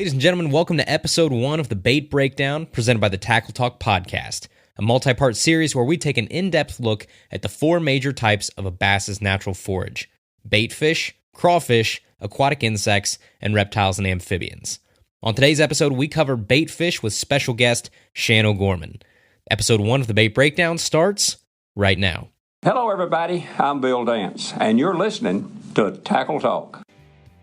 Ladies and gentlemen, welcome to episode 1 of the Bait Breakdown, presented by the Tackle Talk podcast, a multi-part series where we take an in-depth look at the 4 major types of a bass's natural forage: baitfish, crawfish, aquatic insects, and reptiles and amphibians. On today's episode, we cover baitfish with special guest Shan O'Gorman. Episode 1 of the Bait Breakdown starts right now. Hello everybody, I'm Bill Dance, and you're listening to Tackle Talk.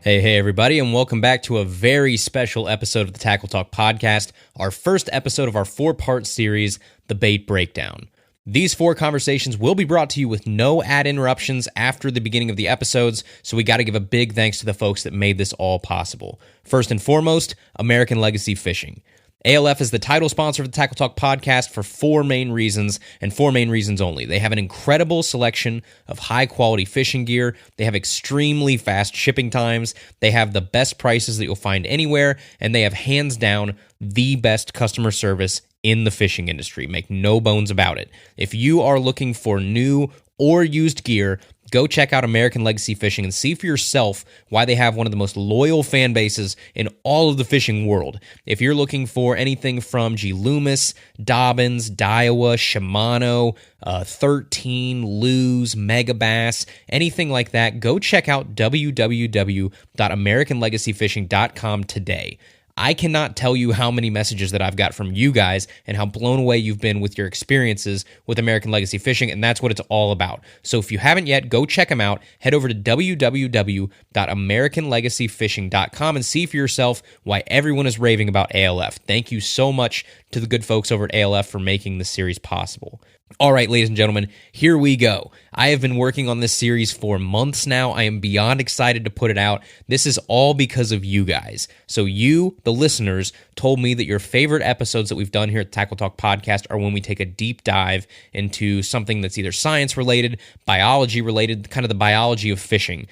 Hey everybody, and welcome back to a very special episode of the Tackle Talk podcast, our first episode of our 4-part series, The Bait Breakdown. These 4 conversations will be brought to you with no ad interruptions after the beginning of the episodes, so we got to give a big thanks to the folks that made this all possible. First and foremost, American Legacy Fishing. ALF is the title sponsor of the Tackle Talk podcast for 4 main reasons, and 4 main reasons only. They have an incredible selection of high-quality fishing gear. They have extremely fast shipping times. They have the best prices that you'll find anywhere, and they have hands down the best customer service in the fishing industry. Make no bones about it. If you are looking for new or used gear, go check out American Legacy Fishing and see for yourself why they have one of the most loyal fan bases in all of the fishing world. If you're looking for anything from G. Loomis, Dobbins, Daiwa, Shimano, 13, Lew's, Megabass, anything like that, go check out www.americanlegacyfishing.com today. I cannot tell you how many messages that I've got from you guys and how blown away you've been with your experiences with American Legacy Fishing, and that's what it's all about. So if you haven't yet, go check them out. Head over to www.americanlegacyfishing.com and see for yourself why everyone is raving about ALF. Thank you so much to the good folks over at ALF for making this series possible. All right, ladies and gentlemen, here we go. I have been working on this series for months now. I am beyond excited to put it out. This is all because of you guys. So you, the listeners, told me that your favorite episodes that we've done here at the Tackle Talk podcast are when we take a deep dive into something that's either science-related, biology-related, kind of the biology of fishing.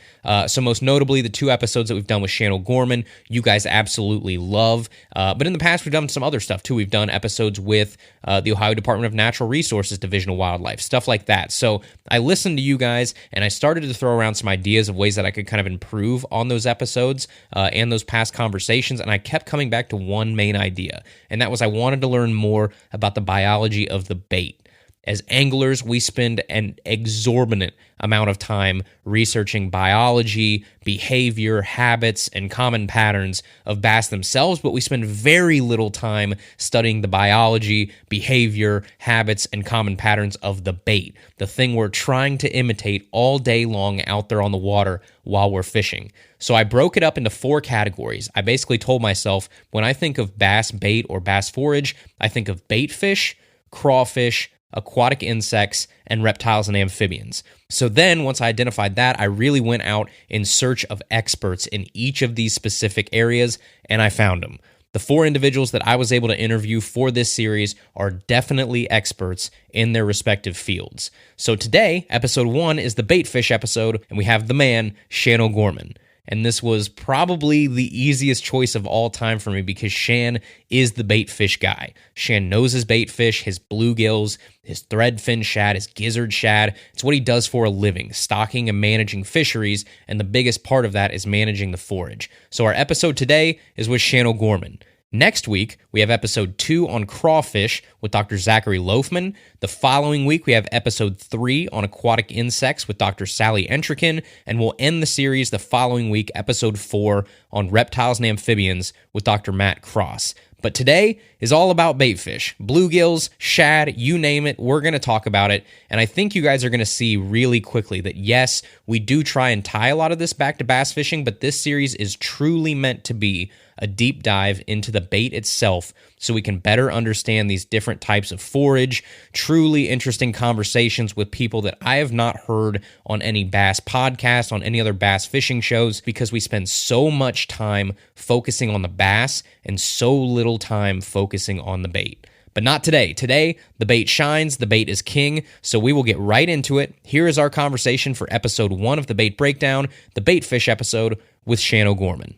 So most notably, the 2 episodes that we've done with Shan O'Gorman, you guys absolutely love. But in the past, we've done some other stuff too. We've done episodes with the Ohio Department of Natural Resources Division of Wildlife, stuff like that. So I listened to you guys, and I started to throw around some ideas of ways that I could kind of improve on those episodes and those past conversations, and I kept coming back to one main idea, and that was I wanted to learn more about the biology of the bait. As anglers, we spend an exorbitant amount of time researching biology, behavior, habits, and common patterns of bass themselves, but we spend very little time studying the biology, behavior, habits, and common patterns of the bait, the thing we're trying to imitate all day long out there on the water while we're fishing. So I broke it up into 4 categories. I basically told myself, when I think of bass bait or bass forage, I think of baitfish, crawfish, aquatic insects, and reptiles and amphibians. So then, once I identified that, I really went out in search of experts in each of these specific areas, and I found them. The 4 individuals that I was able to interview for this series are definitely experts in their respective fields. So today, episode 1 is the baitfish episode, and we have the man, Shan O'Gorman. And this was probably the easiest choice of all time for me because Shan is the baitfish guy. Shan knows his baitfish, his bluegills, his threadfin shad, his gizzard shad. It's what he does for a living, stocking and managing fisheries, and the biggest part of that is managing the forage. So our episode today is with Shan O'Gorman. Next week, we have episode 2 on crawfish with Dr. Zachary Loafman. The following week, we have episode 3 on aquatic insects with Dr. Sally Entrikin, and we'll end the series the following week, episode 4 on reptiles and amphibians with Dr. Matt Cross. But today is all about baitfish, bluegills, shad, you name it, we're going to talk about it. And I think you guys are going to see really quickly that yes, we do try and tie a lot of this back to bass fishing, but this series is truly meant to be a deep dive into the bait itself so we can better understand these different types of forage, truly interesting conversations with people that I have not heard on any bass podcast, on any other bass fishing shows, because we spend so much time focusing on the bass and so little time focusing on the bait. But not today. Today, the bait shines, the bait is king, so we will get right into it. Here is our conversation for episode 1 of the Bait Breakdown, the Baitfish episode with Shan O'Gorman.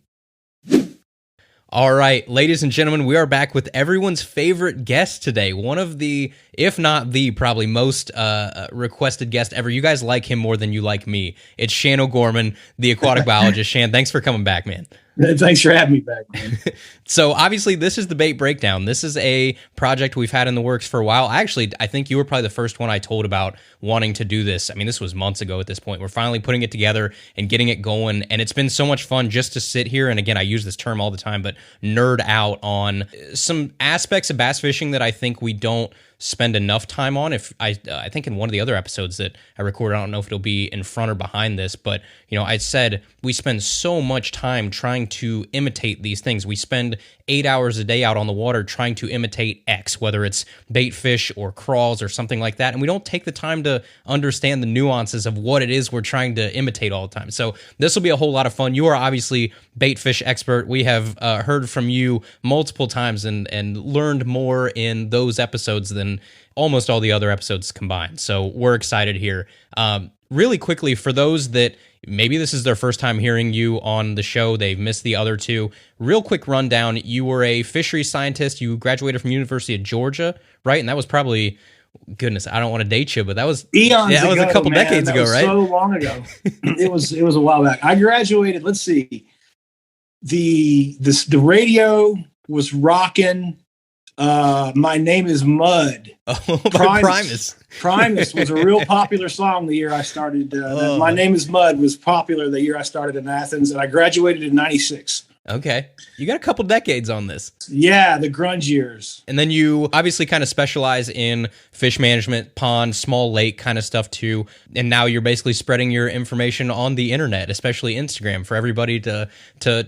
All right, ladies and gentlemen, we are back with everyone's favorite guest today. One of the, if not the, probably most requested guest ever. You guys like him more than you like me. It's Shan O'Gorman, the aquatic biologist. Shan, thanks for coming back, man. Thanks for having me back, man. So obviously this is the bait breakdown. This is a project we've had in the works for a while. I think you were probably the first one I told about wanting to do this. I mean, this was months ago at this point. We're finally putting it together and getting it going. And it's been so much fun just to sit here. And again, I use this term all the time, but nerd out on some aspects of bass fishing that I think we don't spend enough time on. If I think in one of the other episodes that I recorded, I don't know if it'll be in front or behind this, but I said we spend so much time trying to imitate these things. We spend 8 hours a day out on the water trying to imitate X, whether it's bait fish or crawls or something like that, and we don't take the time to understand the nuances of what it is we're trying to imitate all the time. So this will be a whole lot of fun. You are obviously bait fish expert. We have heard from you multiple times and learned more in those episodes than almost all the other episodes combined. So we're excited here. Really quickly, for those that maybe this is their first time hearing you on the show, they've missed the other two, real quick rundown. You were a fisheries scientist. You graduated from University of Georgia, right? And that was probably, goodness, I don't want to date you, but that was eons that ago, was a couple man. decades That ago, was right? So long ago. It was a while back. I graduated, let's see, the radio was rocking. My Name is Mud. Oh, Primus. Primus was a real popular song the year I started. My Name is Mud was popular the year I started in Athens, and I graduated in 96. Okay. You got a couple decades on this. Yeah, the grunge years. And then you obviously kind of specialize in fish management, pond, small lake kind of stuff too. And now you're basically spreading your information on the internet, especially Instagram, for everybody to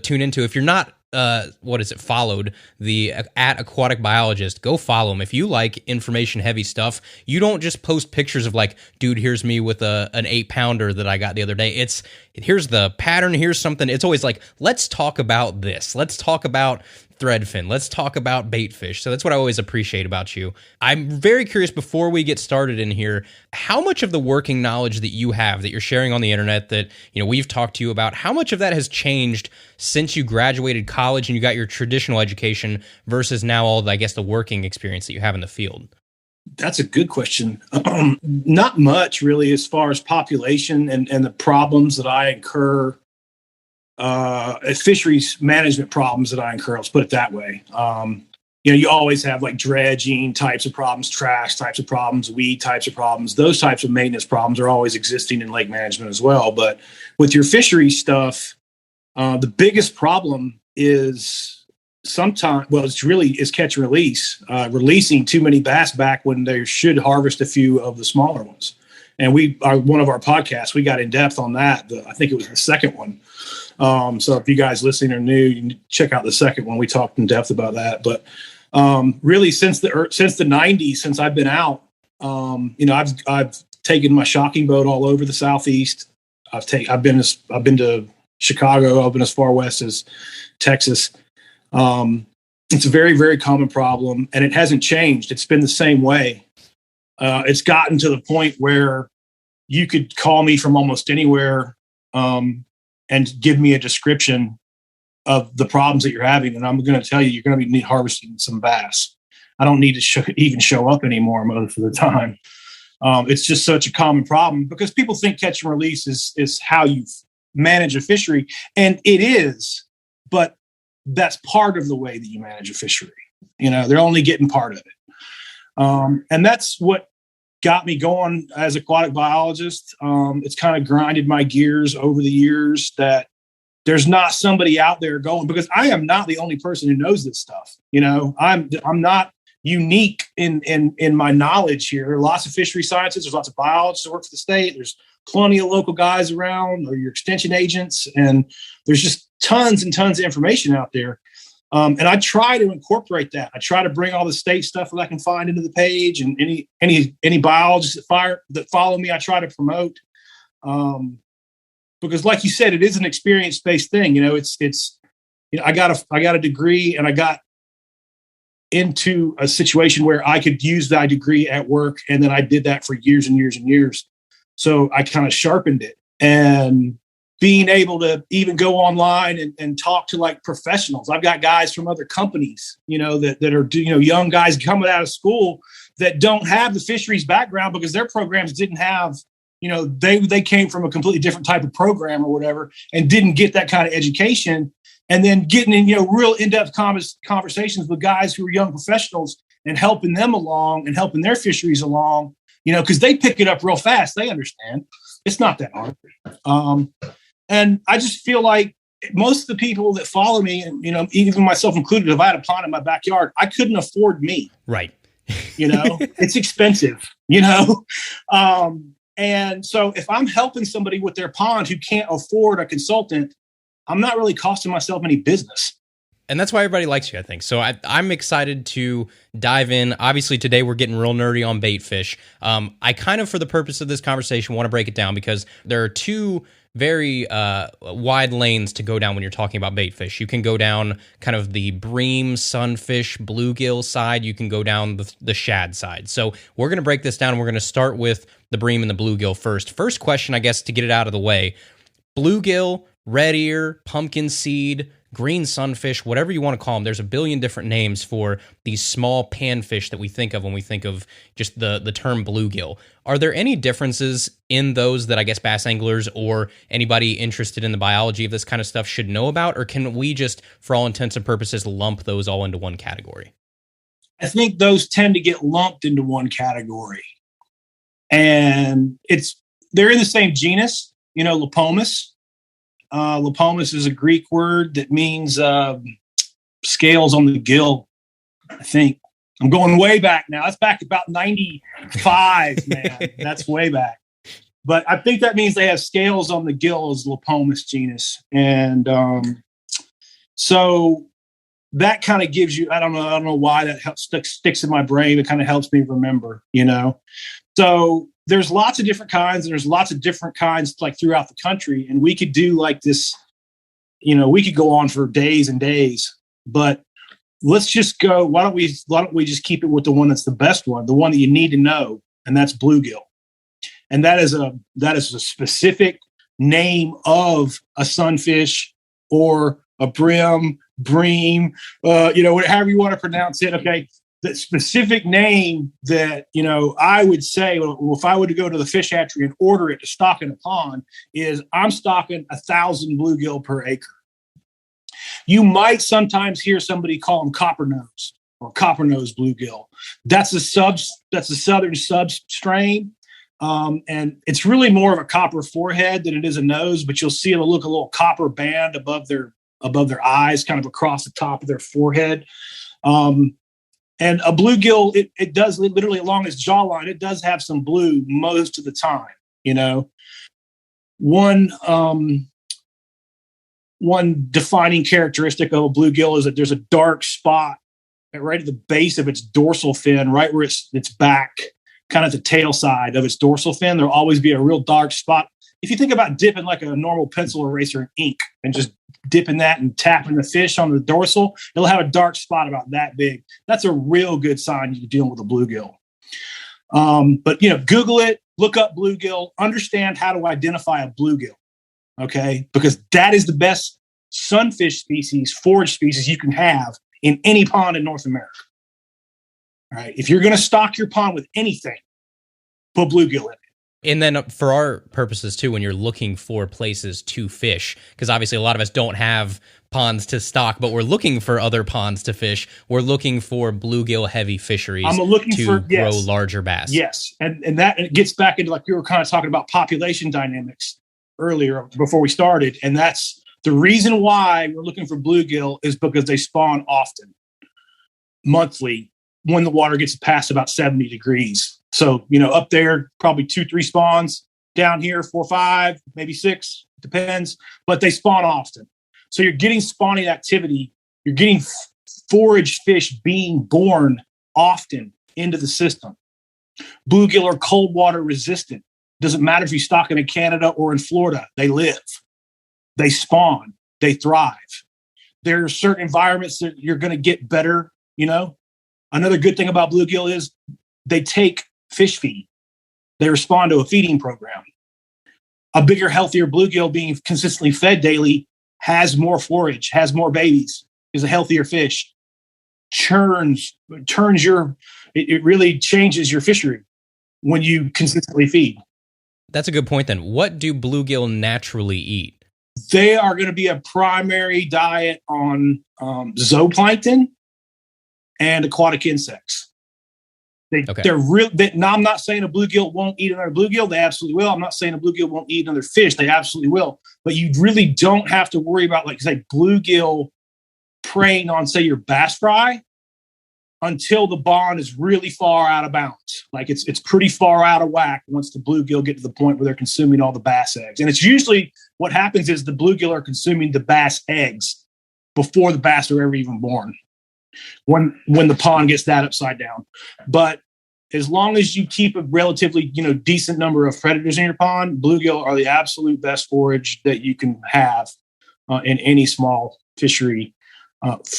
tune into. If you're not followed the at Aquatic Biologist, go follow him. If you like information heavy stuff, you don't just post pictures of like, dude, here's me with an 8-pounder that I got the other day. Here's the pattern, here's something. It's always like, let's talk about this. Let's talk about Threadfin. Let's talk about Baitfish. So that's what I always appreciate about you. I'm very curious, before we get started in here, how much of the working knowledge that you have that you're sharing on the internet that we've talked to you about, how much of that has changed since you graduated college and you got your traditional education versus now all the working experience that you have in the field? That's a good question. Not much really, as far as population and the problems that I incur. Fisheries management problems that I incur, let's put it that way. You always have like dredging types of problems, trash types of problems, weed types of problems. Those types of maintenance problems are always existing in lake management as well. But with your fisheries stuff, the biggest problem is it's catch and release, releasing too many bass back when they should harvest a few of the smaller ones. And one of our podcasts, we got in depth on that. I think it was the second one. So if you guys listening are new, you can check out the second one. We talked in depth about that. But really, since the 90s, since I've been out, I've taken my shocking boat all over the Southeast. I've been to Chicago. I've been as far west as Texas. It's a very, very common problem, and it hasn't changed. It's been the same way. It's gotten to the point where you could call me from almost anywhere and give me a description of the problems that you're having, and I'm going to tell you're going to be harvesting some bass. I don't need to even show up anymore most of the time. It's just such a common problem because people think catch and release is how you manage a fishery, and it is, but that's part of the way that you manage a fishery. They're only getting part of it. And that's what got me going as aquatic biologist. It's kind of grinded my gears over the years that there's not somebody out there going, because I am not the only person who knows this stuff. I'm not unique in my knowledge here. There are lots of fishery scientists. There's lots of biologists that work for the state. There's plenty of local guys around, or your extension agents. And there's just tons and tons of information out there. And I try to incorporate that. I try to bring all the state stuff that I can find into the page, and any biologists that follow me, I try to promote. Because like you said, it is an experience-based thing. I got a degree, and I got into a situation where I could use that degree at work. And then I did that for years and years and years. So I kind of sharpened it, and being able to even go online and talk to like professionals. I've got guys from other companies, that are, young guys coming out of school that don't have the fisheries background because their programs didn't have, they came from a completely different type of program or whatever, and didn't get that kind of education. and then getting in, real in-depth conversations with guys who are young professionals and helping them along and helping their fisheries along, because they pick it up real fast. They understand it's not that hard. And I just feel like most of the people that follow me, and even myself included, if I had a pond in my backyard, I couldn't afford me. Right. It's expensive. And so if I'm helping somebody with their pond who can't afford a consultant, I'm not really costing myself any business. And that's why everybody likes you, I think. So I'm excited to dive in. Obviously, today we're getting real nerdy on baitfish. I kind of, for the purpose of this conversation, want to break it down because there are two very wide lanes to go down when you're talking about baitfish. You can go down kind of the bream, sunfish, bluegill side. You can go down the shad side. So we're going to break this down. We're going to start with the bream and the bluegill first. First question, I guess, to get it out of the way. Bluegill, red ear, pumpkin seed, green sunfish, whatever you want to call them. There's a billion different names for these small panfish that we think of when we think of just the term bluegill. Are there any differences in those that I guess bass anglers or anybody interested in the biology of this kind of stuff should know about? Or can we just, for all intents and purposes, lump those all into one category? I think those tend to get lumped into one category. And they're in the same genus, Lepomis. Lepomis is a Greek word that means scales on the gill, I think. I'm going way back now. That's back about 95, man. That's way back. But I think that means they have scales on the gill as Lepomis genus. And so that kind of gives you, I don't know why that sticks in my brain. It kind of helps me remember, So there's lots of different kinds, and there's lots of different kinds like throughout the country. And we could do like this, we could go on for days and days, but let's just go. Why don't we just keep it with the one that's the best one, the one that you need to know, and that's bluegill. And that is a specific name of a sunfish or a bream, however you want to pronounce it. Okay. The specific name that, I would say, well, if I were to go to the fish hatchery and order it to stock in a pond, is I'm stocking 1,000 bluegill per acre. You might sometimes hear somebody call them coppernose or coppernose bluegill. That's a southern substrain. And it's really more of a copper forehead than it is a nose, but you'll see it'll look a little copper band above their eyes, kind of across the top of their forehead. And a bluegill, it does literally along its jawline, it does have some blue most of the time, One defining characteristic of a bluegill is that there's a dark spot right at the base of its dorsal fin, right where its back, kind of the tail side of its dorsal fin. There'll always be a real dark spot. If you think about dipping like a normal pencil eraser in ink and just dipping that and tapping the fish on the dorsal, it'll have a dark spot about that big. That's a real good sign you're dealing with a bluegill. But Google it, look up bluegill, understand how to identify a bluegill. Okay, because that is the best sunfish species, forage species you can have in any pond in North America. All right, if you're going to stock your pond with anything, put bluegill in it. And then for our purposes too, when you're looking for places to fish, because obviously a lot of us don't have ponds to stock, but we're looking for other ponds to fish. We're looking for bluegill heavy fisheries to grow larger bass. Yes, and that gets back into like we were kind of talking about population dynamics earlier before we started, and that's the reason why we're looking for bluegill is because they spawn often, monthly, when the water gets past about 70 degrees. So, up there, probably 2-3 spawns. Down here, 4 or 5, maybe 6, depends. But they spawn often. So you're getting spawning activity. You're getting forage fish being born often into the system. Bluegill are cold water resistant. Doesn't matter if you stock them in Canada or in Florida. They live. They spawn. They thrive. There are certain environments that you're going to get better, Another good thing about bluegill is they take fish feed. They respond to a feeding program. A bigger, healthier bluegill being consistently fed daily has more forage, has more babies, is a healthier fish. It really changes your fishery when you consistently feed. That's a good point then. What do bluegill naturally eat? They are going to be a primary diet on zooplankton and aquatic insects. They're real. Now, I'm not saying a bluegill won't eat another bluegill. They absolutely will. I'm not saying a bluegill won't eat another fish. They absolutely will. But you really don't have to worry about, like, say, bluegill preying on, say, your bass fry until the bond is really far out of bounds. Like, it's pretty far out of whack once the bluegill get to the point where they're consuming all the bass eggs. And it's usually what happens is the bluegill are consuming the bass eggs before the bass are ever even born, when the pond gets that upside down. But as long as you keep a relatively, decent number of predators in your pond, bluegill are the absolute best forage that you can have in any small fishery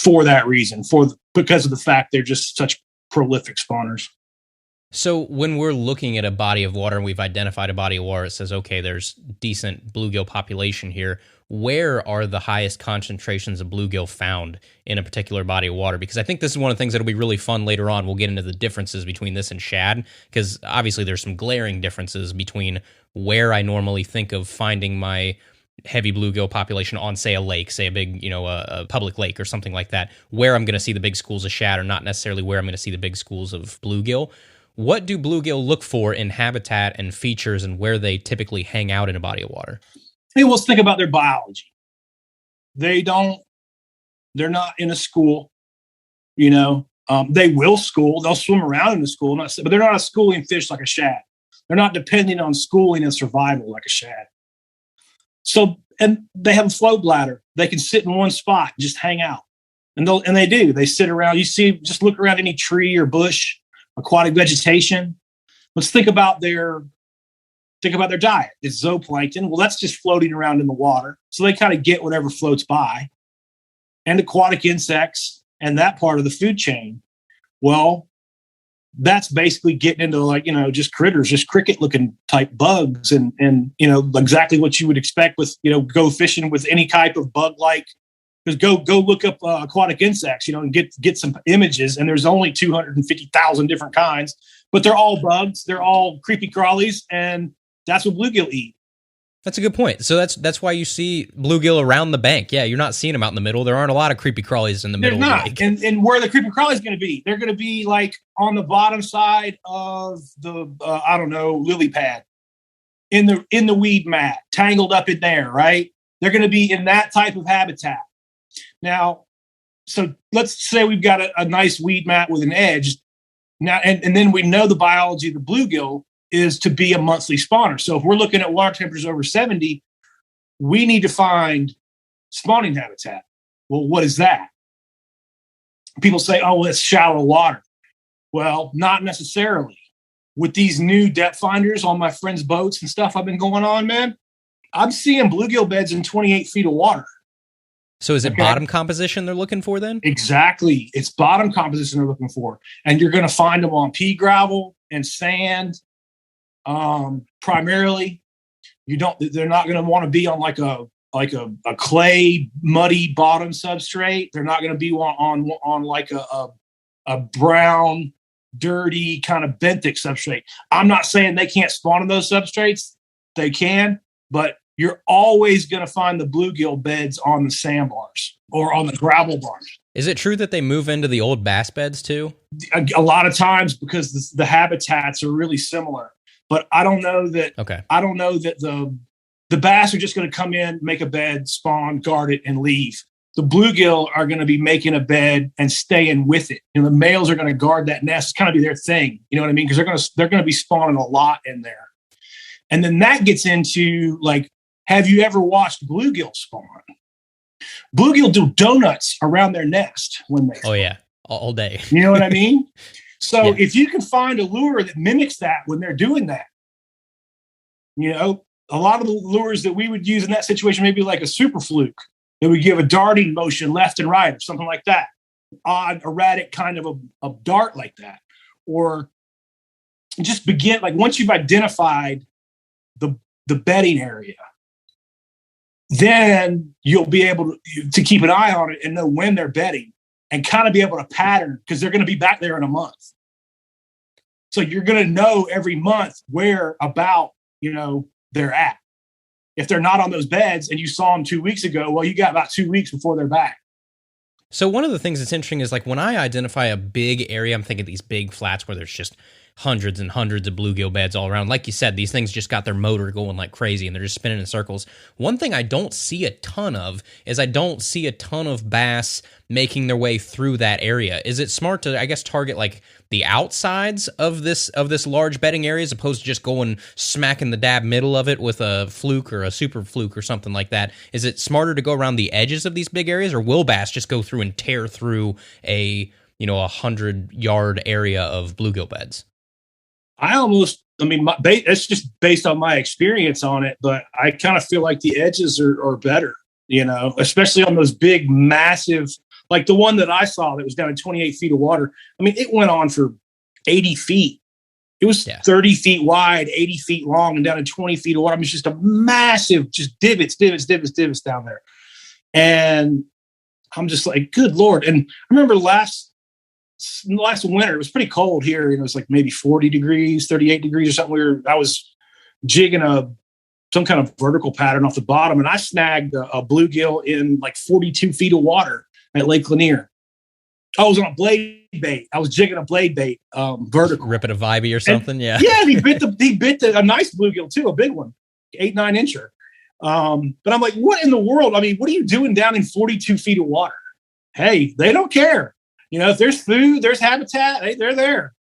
for that reason, because of the fact they're just such prolific spawners. So when we're looking at a body of water and we've identified a body of water, it says, okay, there's decent bluegill population here. Where are the highest concentrations of bluegill found in a particular body of water? Because I think this is one of the things that'll be really fun later on. We'll get into the differences between this and shad, because obviously there's some glaring differences between where I normally think of finding my heavy bluegill population on, say, a lake, say a big, a public lake or something like that, where I'm going to see the big schools of shad, or not necessarily where I'm going to see the big schools of bluegill. What do bluegill look for in habitat and features, and where they typically hang out in a body of water? Hey, let's think about their biology. They're not in a school, they will school. They'll swim around in a school, but they're not a schooling fish like a shad. They're not depending on schooling and survival like a shad. So, and they have a flow bladder. They can sit in one spot and just hang out. And they do. They sit around. Just look around any tree or bush, aquatic vegetation. Let's think about their diet. It's zooplankton. Well, that's just floating around in the water. So they kind of get whatever floats by. And aquatic insects and that part of the food chain. Well, that's basically getting into just critters, just cricket-looking type bugs, and exactly what you would expect with go fishing with any type of bug-like. Because go look up aquatic insects, and get some images, and there's only 250,000 different kinds, but they're all bugs, they're all creepy crawlies, and that's what bluegill eat. That's a good point. So that's why you see bluegill around the bank. Yeah, you're not seeing them out in the middle. There aren't a lot of creepy crawlies in the middle. Of the lake. And where the creepy crawlies going to be? They're going to be like on the bottom side of the lily pad, in the weed mat, tangled up in there. Right? They're going to be in that type of habitat. Now, so let's say we've got a nice weed mat with an edge. Now, and then we know the biology of the bluegill is to be a monthly spawner. So if we're looking at water temperatures over 70, we need to find spawning habitat. Well, what is that? People say, oh, it's shallow water. Well, not necessarily. With these new depth finders on my friends' boats and stuff I've been going on, man, I'm seeing bluegill beds in 28 feet of water. So is it bottom composition they're looking for then? Exactly. It's bottom composition they're looking for. And you're going to find them on pea gravel and sand. Primarily, they're not going to want to be on like a clay, muddy bottom substrate. They're not going to be on like a brown, dirty kind of benthic substrate. I'm not saying they can't spawn on those substrates. They can, but you're always going to find the bluegill beds on the sandbars or on the gravel bars. Is it true that they move into the old bass beds too? A lot of times, because the habitats are really similar. But I don't know that. Okay. I don't know that the bass are just going to come in, make a bed, spawn, guard it, and leave. The bluegill are going to be making a bed and staying with it. The males are going to guard that nest. It's kind of be their thing. You know what I mean? Because they're going to be spawning a lot in there. And then that gets into have you ever watched bluegill spawn? Bluegill do donuts around their nest when they spawn. Oh yeah, all day. You know what I mean? So if you can find a lure that mimics that when they're doing that, a lot of the lures that we would use in that situation, maybe like a super fluke, that would give a darting motion left and right or something like that. Odd, erratic kind of a dart like that. Or just begin, once you've identified the bedding area, then you'll be able to keep an eye on it and know when they're bedding. And kind of be able to pattern, because they're going to be back there in a month. So you're going to know every month where about, they're at. if they're not on those beds and you saw them 2 weeks ago, well, you got about 2 weeks before they're back. So one of the things that's interesting is like when I identify a big area, I'm thinking these big flats where there's just hundreds and hundreds of bluegill beds all around. Like you said, these things just got their motor going like crazy and they're just spinning in circles. One thing I don't see a ton of is I don't see a ton of bass making their way through that area. Is it smart to, I guess, target like the outsides of this large bedding area as opposed to just going smack in the dab middle of it with a fluke or a super fluke or something like that? Is it smarter to go around the edges of these big areas, or will bass just go through and tear through a 100-yard area of bluegill beds? It's just based on my experience on it, but I kind of feel like the edges are better, especially on those big, massive, like the one that I saw that was down in 28 feet of water. I mean, it went on for 80 feet. It was 30 feet wide, 80 feet long, and down in 20 feet of water. I mean, it's just a massive, just divots down there. And I'm just like, good Lord. And I remember last winter, it was pretty cold here. It was like maybe 40 degrees, 38 degrees or something. I was jigging some kind of vertical pattern off the bottom, and I snagged a bluegill in like 42 feet of water at Lake Lanier. I was on a blade bait. I was jigging a blade bait, vertical. Ripping a vibey or something, yeah. Yeah, he bit a nice bluegill too, a big one, 8-9 incher. But I'm like, what in the world? I mean, what are you doing down in 42 feet of water? Hey, they don't care. If there's food, there's habitat, they're there,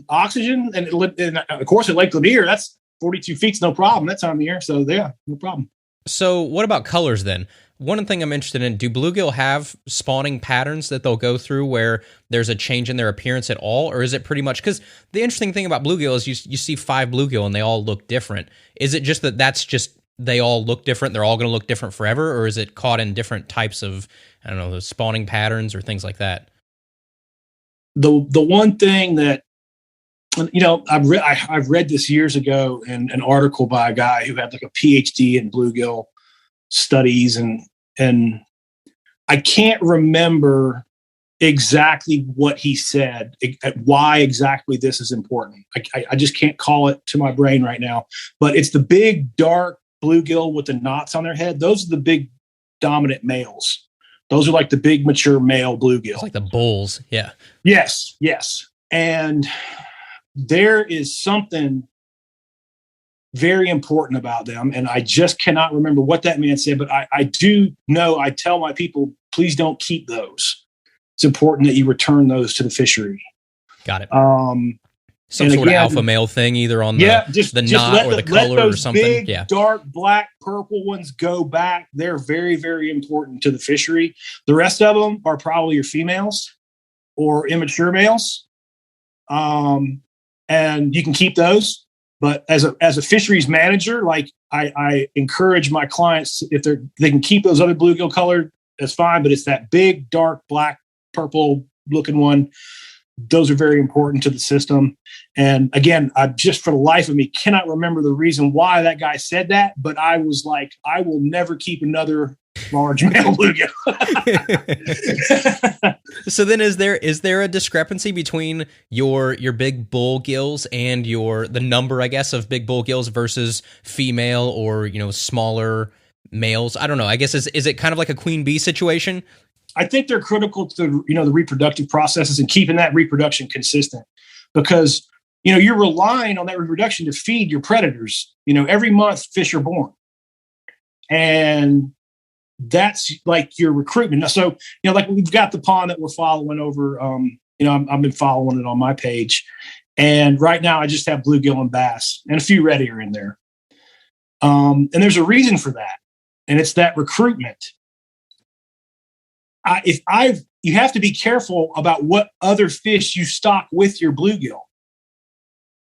oxygen. And of course, at Lake Lanier, that's 42 feet's no problem that time of year. So, yeah, no problem. So what about colors then? One thing I'm interested in, do bluegill have spawning patterns that they'll go through where there's a change in their appearance at all? Or is it pretty much, because the interesting thing about bluegill is you see 5 bluegill and they all look different. Is it just that's just they all look different, they're all going to look different forever? Or is it caught in different types of, I don't know, the spawning patterns or things like that? The one thing that, I've read this years ago in an article by a guy who had like a PhD in bluegill studies, and I can't remember exactly what he said, why exactly this is important. I just can't call it to my brain right now, but it's the big dark bluegill with the knots on their head. Those are the big dominant males. Those are like the big mature male bluegill. It's like the bulls. Yeah. Yes. And there is something very important about them. And I just cannot remember what that man said, but I do know, I tell my people, please don't keep those. It's important that you return those to the fishery. Got it. Some sort of alpha male thing, either on the knot or the color or something. Big, dark, black, purple ones go back. They're very, very important to the fishery. The rest of them are probably your females or immature males. And you can keep those. But as a fisheries manager, like I encourage my clients, if they can keep those other bluegill colored, that's fine. But it's that big, dark, black, purple looking one. Those are very important to the system. And again, I just for the life of me cannot remember the reason why that guy said that, but I was like, I will never keep another large male bluegill. So then is there a discrepancy between your big bull gills and the number, I guess, of big bull gills versus female or, smaller males? I don't know. I guess is it kind of like a queen bee situation? I think they're critical to, the reproductive processes and keeping that reproduction consistent, because, you're relying on that reproduction to feed your predators. Every month fish are born, and that's like your recruitment. So, like we've got the pond that we're following over, I've been following it on my page, and right now I just have bluegill and bass and a few red ear in there. And there's a reason for that. And it's that recruitment. You have to be careful about what other fish you stock with your bluegill.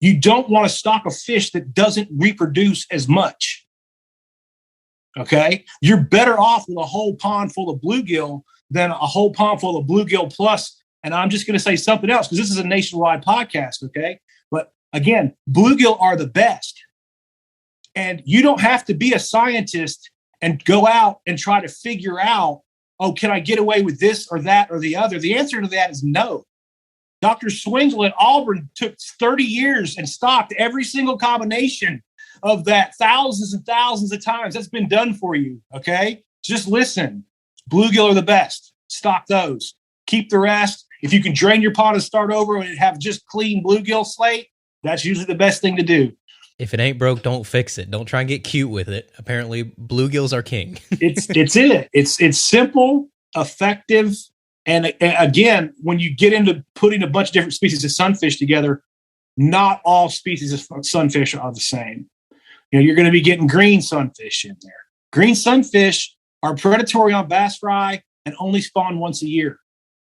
You don't want to stock a fish that doesn't reproduce as much. Okay? You're better off with a whole pond full of bluegill than a whole pond full of bluegill plus. And I'm just going to say something else because this is a nationwide podcast, okay? But again, bluegill are the best. And you don't have to be a scientist and go out and try to figure out, can I get away with this or that or the other? The answer to that is no. Dr. Swingle at Auburn took 30 years and stocked every single combination of that thousands and thousands of times. That's been done for you. Okay. Just listen. Bluegill are the best. Stock those. Keep the rest. If you can drain your pond and start over and have just clean bluegill slate, that's usually the best thing to do. If it ain't broke, don't fix it. Don't try and get cute with it. Apparently, bluegills are king. It's simple, effective, and again, when you get into putting a bunch of different species of sunfish together, not all species of sunfish are the same. You're going to be getting green sunfish in there. Green sunfish are predatory on bass fry and only spawn once a year.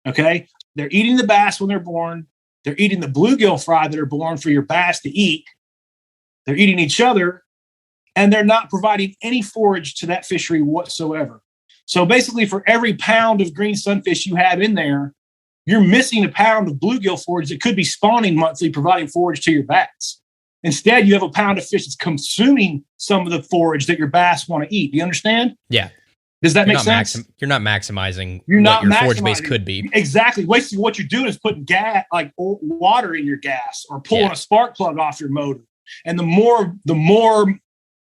Okay, they're eating the bass when they're born. They're eating the bluegill fry that are born for your bass to eat. They're eating each other, and they're not providing any forage to that fishery whatsoever. So basically, for every pound of green sunfish you have in there, you're missing a pound of bluegill forage that could be spawning monthly, providing forage to your bass. Instead, you have a pound of fish that's consuming some of the forage that your bass want to eat. Do you understand? Yeah. Does that make sense? You're not maximizing what your forage base could be. Exactly. Basically, what you're doing is putting gas, like water in your gas, or pulling a spark plug off your motor. And the more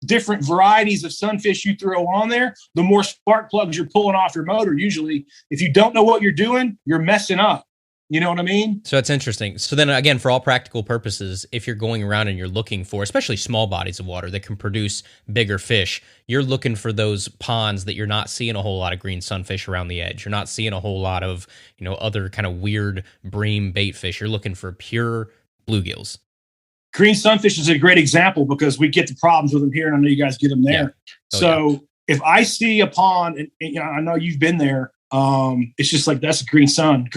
different varieties of sunfish you throw on there, the more spark plugs you're pulling off your motor. Usually, if you don't know what you're doing, you're messing up. You know what I mean? So that's interesting. So then again, for all practical purposes, if you're going around and you're looking for, especially small bodies of water that can produce bigger fish, you're looking for those ponds that you're not seeing a whole lot of green sunfish around the edge. You're not seeing a whole lot of, other kind of weird bream bait fish. You're looking for pure bluegills. Green sunfish is a great example because we get the problems with them here, and I know you guys get them there. Yeah. If I see a pond, and I know you've been there, it's just like, that's a green sun.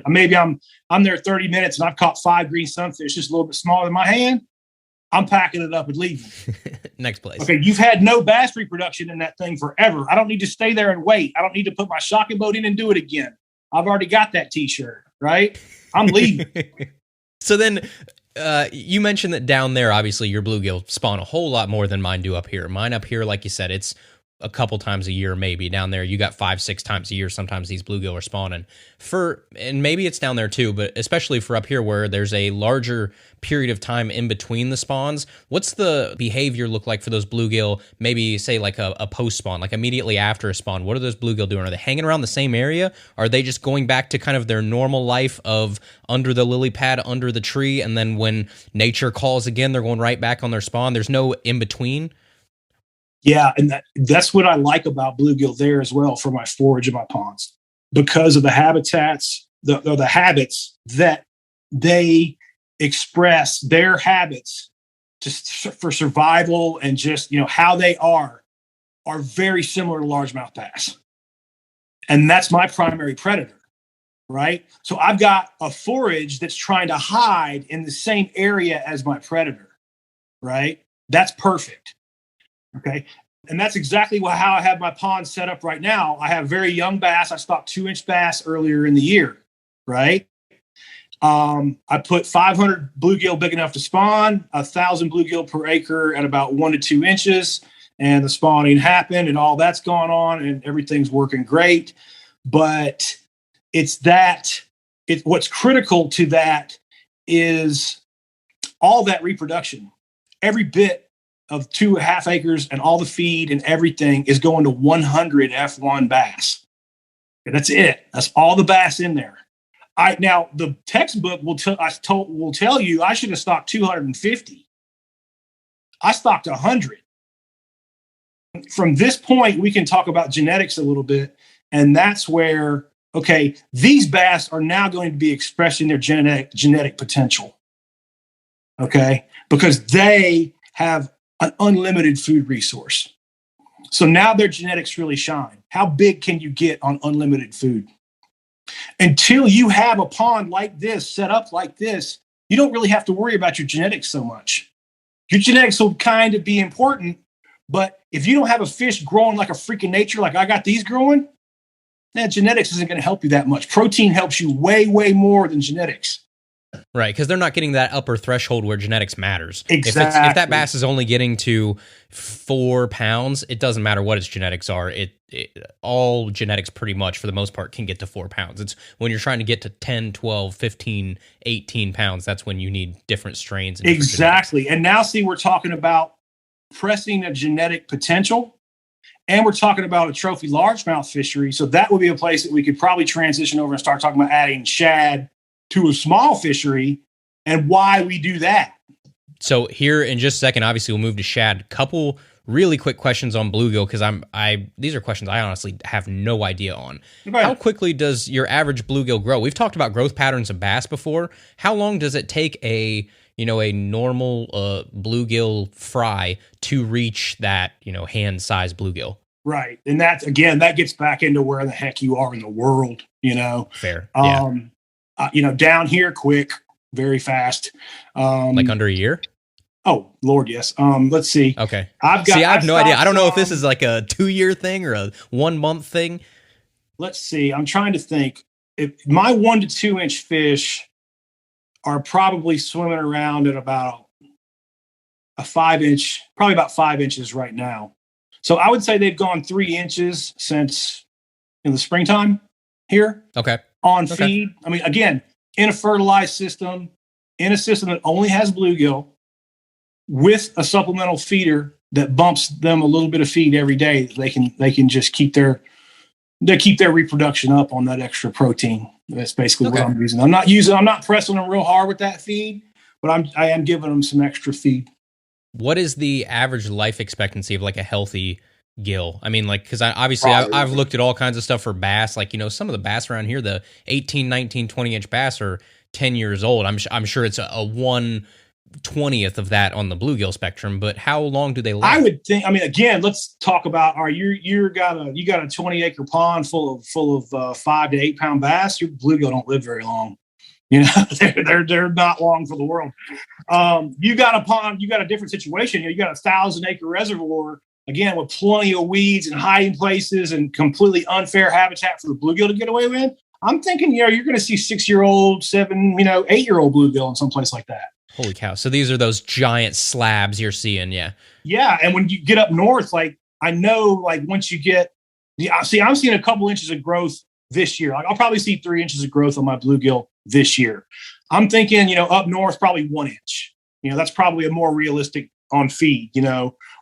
Maybe I'm there 30 minutes and I've caught 5 green sunfish, just a little bit smaller than my hand. I'm packing it up and leaving. Next place. Okay, you've had no bass reproduction in that thing forever. I don't need to stay there and wait. I don't need to put my shocking boat in and do it again. I've already got that T-shirt, right? I'm leaving. So then you mentioned that down there, obviously, your bluegill spawn a whole lot more than mine do up here. Mine up here, like you said, it's a couple times a year, maybe. Down there, you got 5-6 times a year. Sometimes these bluegill are spawning and maybe it's down there too, but especially for up here where there's a larger period of time in between the spawns. What's the behavior look like for those bluegill? Maybe say like a post spawn, like immediately after a spawn. What are those bluegill doing? Are they hanging around the same area? Are they just going back to kind of their normal life of under the lily pad, under the tree, and then when nature calls again, they're going right back on their spawn? There's no in between. Yeah, and that's what I like about bluegill there as well for my forage in my ponds, because of the habitats, the habits that they express, their habits just for survival and just how they are very similar to largemouth bass, and that's my primary predator, right? So I've got a forage that's trying to hide in the same area as my predator, right? That's perfect. Okay. And that's exactly how I have my pond set up right now. I have very young bass. I stocked 2-inch bass earlier in the year, right? I put 500 bluegill big enough to spawn, 1,000 bluegill per acre at about 1 to 2 inches. And the spawning happened and all that's gone on and everything's working great. But what's critical to that is all that reproduction. Every bit of 2.5 acres and all the feed and everything is going to 100 F1 bass. That's it. That's all the bass in there. Now the textbook will tell you I should have stocked 250. I stocked 100. From this point, we can talk about genetics a little bit, and that's where these bass are now going to be expressing their genetic potential. Okay, because they have an unlimited food resource. So now their genetics really shine. How big can you get on unlimited food? Until you have a pond like this, set up like this, you don't really have to worry about your genetics so much. Your genetics will kind of be important, but if you don't have a fish growing like a freak of nature, like I got these growing, genetics isn't going to help you that much. Protein helps you way, way more than genetics. Right, because they're not getting that upper threshold where genetics matters. Exactly. If that bass is only getting to 4 pounds, it doesn't matter what its genetics are. All genetics pretty much, for the most part, can get to 4 pounds. It's when you're trying to get to 10, 12, 15, 18 pounds, that's when you need different strains. And exactly. And now, see, we're talking about pressing a genetic potential, and we're talking about a trophy largemouth fishery. So that would be a place that we could probably transition over and start talking about adding shad to a small fishery and why we do that. So here in just a second, obviously we'll move to shad. Couple really quick questions on bluegill, because these are questions I honestly have no idea on. How quickly does your average bluegill grow? We've talked about growth patterns of bass before. How long does it take a normal bluegill fry to reach that, hand-sized bluegill? Right. And that gets back into where the heck you are in the world, Fair. Down here, quick, very fast. Like under a year? Oh, Lord, yes. Let's see. Okay. I have no idea. I don't know if this is like a 2-year thing or a 1 month thing. Let's see. I'm trying to think. If my 1 to 2 inch fish are probably swimming around at about a 5 inch, probably about 5 inches right now. So I would say they've gone 3 inches since in the springtime here. Okay. On feed. I mean, again, in a fertilized system, in a system that only has bluegill, with a supplemental feeder that bumps them a little bit of feed every day, they can just keep their reproduction up on that extra protein. That's basically what I'm using. I'm not pressing them real hard with that feed, but I am giving them some extra feed. What is the average life expectancy of like a healthy gill? I mean, like, because I've looked at all kinds of stuff for bass. Like, some of the bass around here, the 18, 19, 20-inch bass are 10 years old. I'm sure it's a 1/20th of that on the bluegill spectrum, but how long do they live? I would think, again, let's talk about, you got a 20-acre pond full of 5 to 8 pound bass. Your bluegill don't live very long. They're not long for the world. You got a pond, you got a different situation. You got a 1,000-acre reservoir, again, with plenty of weeds and hiding places and completely unfair habitat for the bluegill to get away with. I'm thinking, you're going to see 6-year-old, 8-year-old bluegill in some place like that. Holy cow. So these are those giant slabs you're seeing. Yeah. Yeah. And when you get up north, like, I know, like, once you get, I'm seeing a couple inches of growth this year. Like, I'll probably see 3 inches of growth on my bluegill this year. I'm thinking, up north, probably 1 inch. That's probably a more realistic on feed,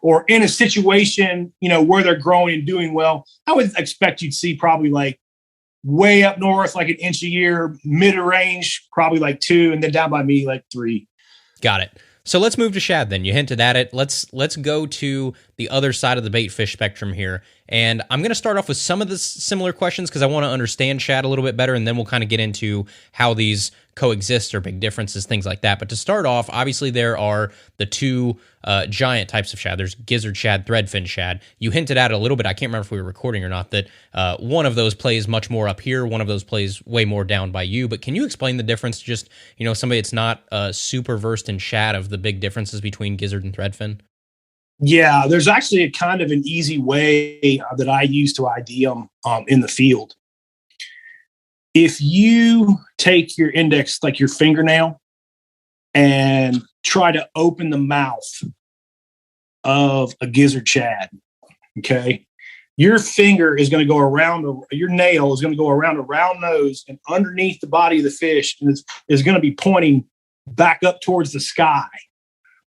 or in a situation, where they're growing and doing well. I would expect you'd see probably like way up north, like 1 inch a year, mid-range, probably like 2, and then down by me, like 3. Got it. So let's move to shad then. You hinted at it. Let's go to the other side of the bait fish spectrum here. And I'm going to start off with some of the similar questions because I want to understand shad a little bit better, and then we'll kind of get into how these coexist or big differences, things like that. But to start off, obviously there are the two giant types of shad. There's gizzard shad, threadfin shad. You hinted at it a little bit. I can't remember if we were recording or not, that one of those plays much more up here. One of those plays way more down by you. But can you explain the difference to just, somebody that's not super versed in shad, of the big differences between gizzard and threadfin? Yeah, there's actually a kind of an easy way that I use to ID them in the field. If you take your index, like your fingernail, and try to open the mouth of a gizzard shad, okay, your finger is going to go around, your nail is going to go around a round nose and underneath the body of the fish, and is going to be pointing back up towards the sky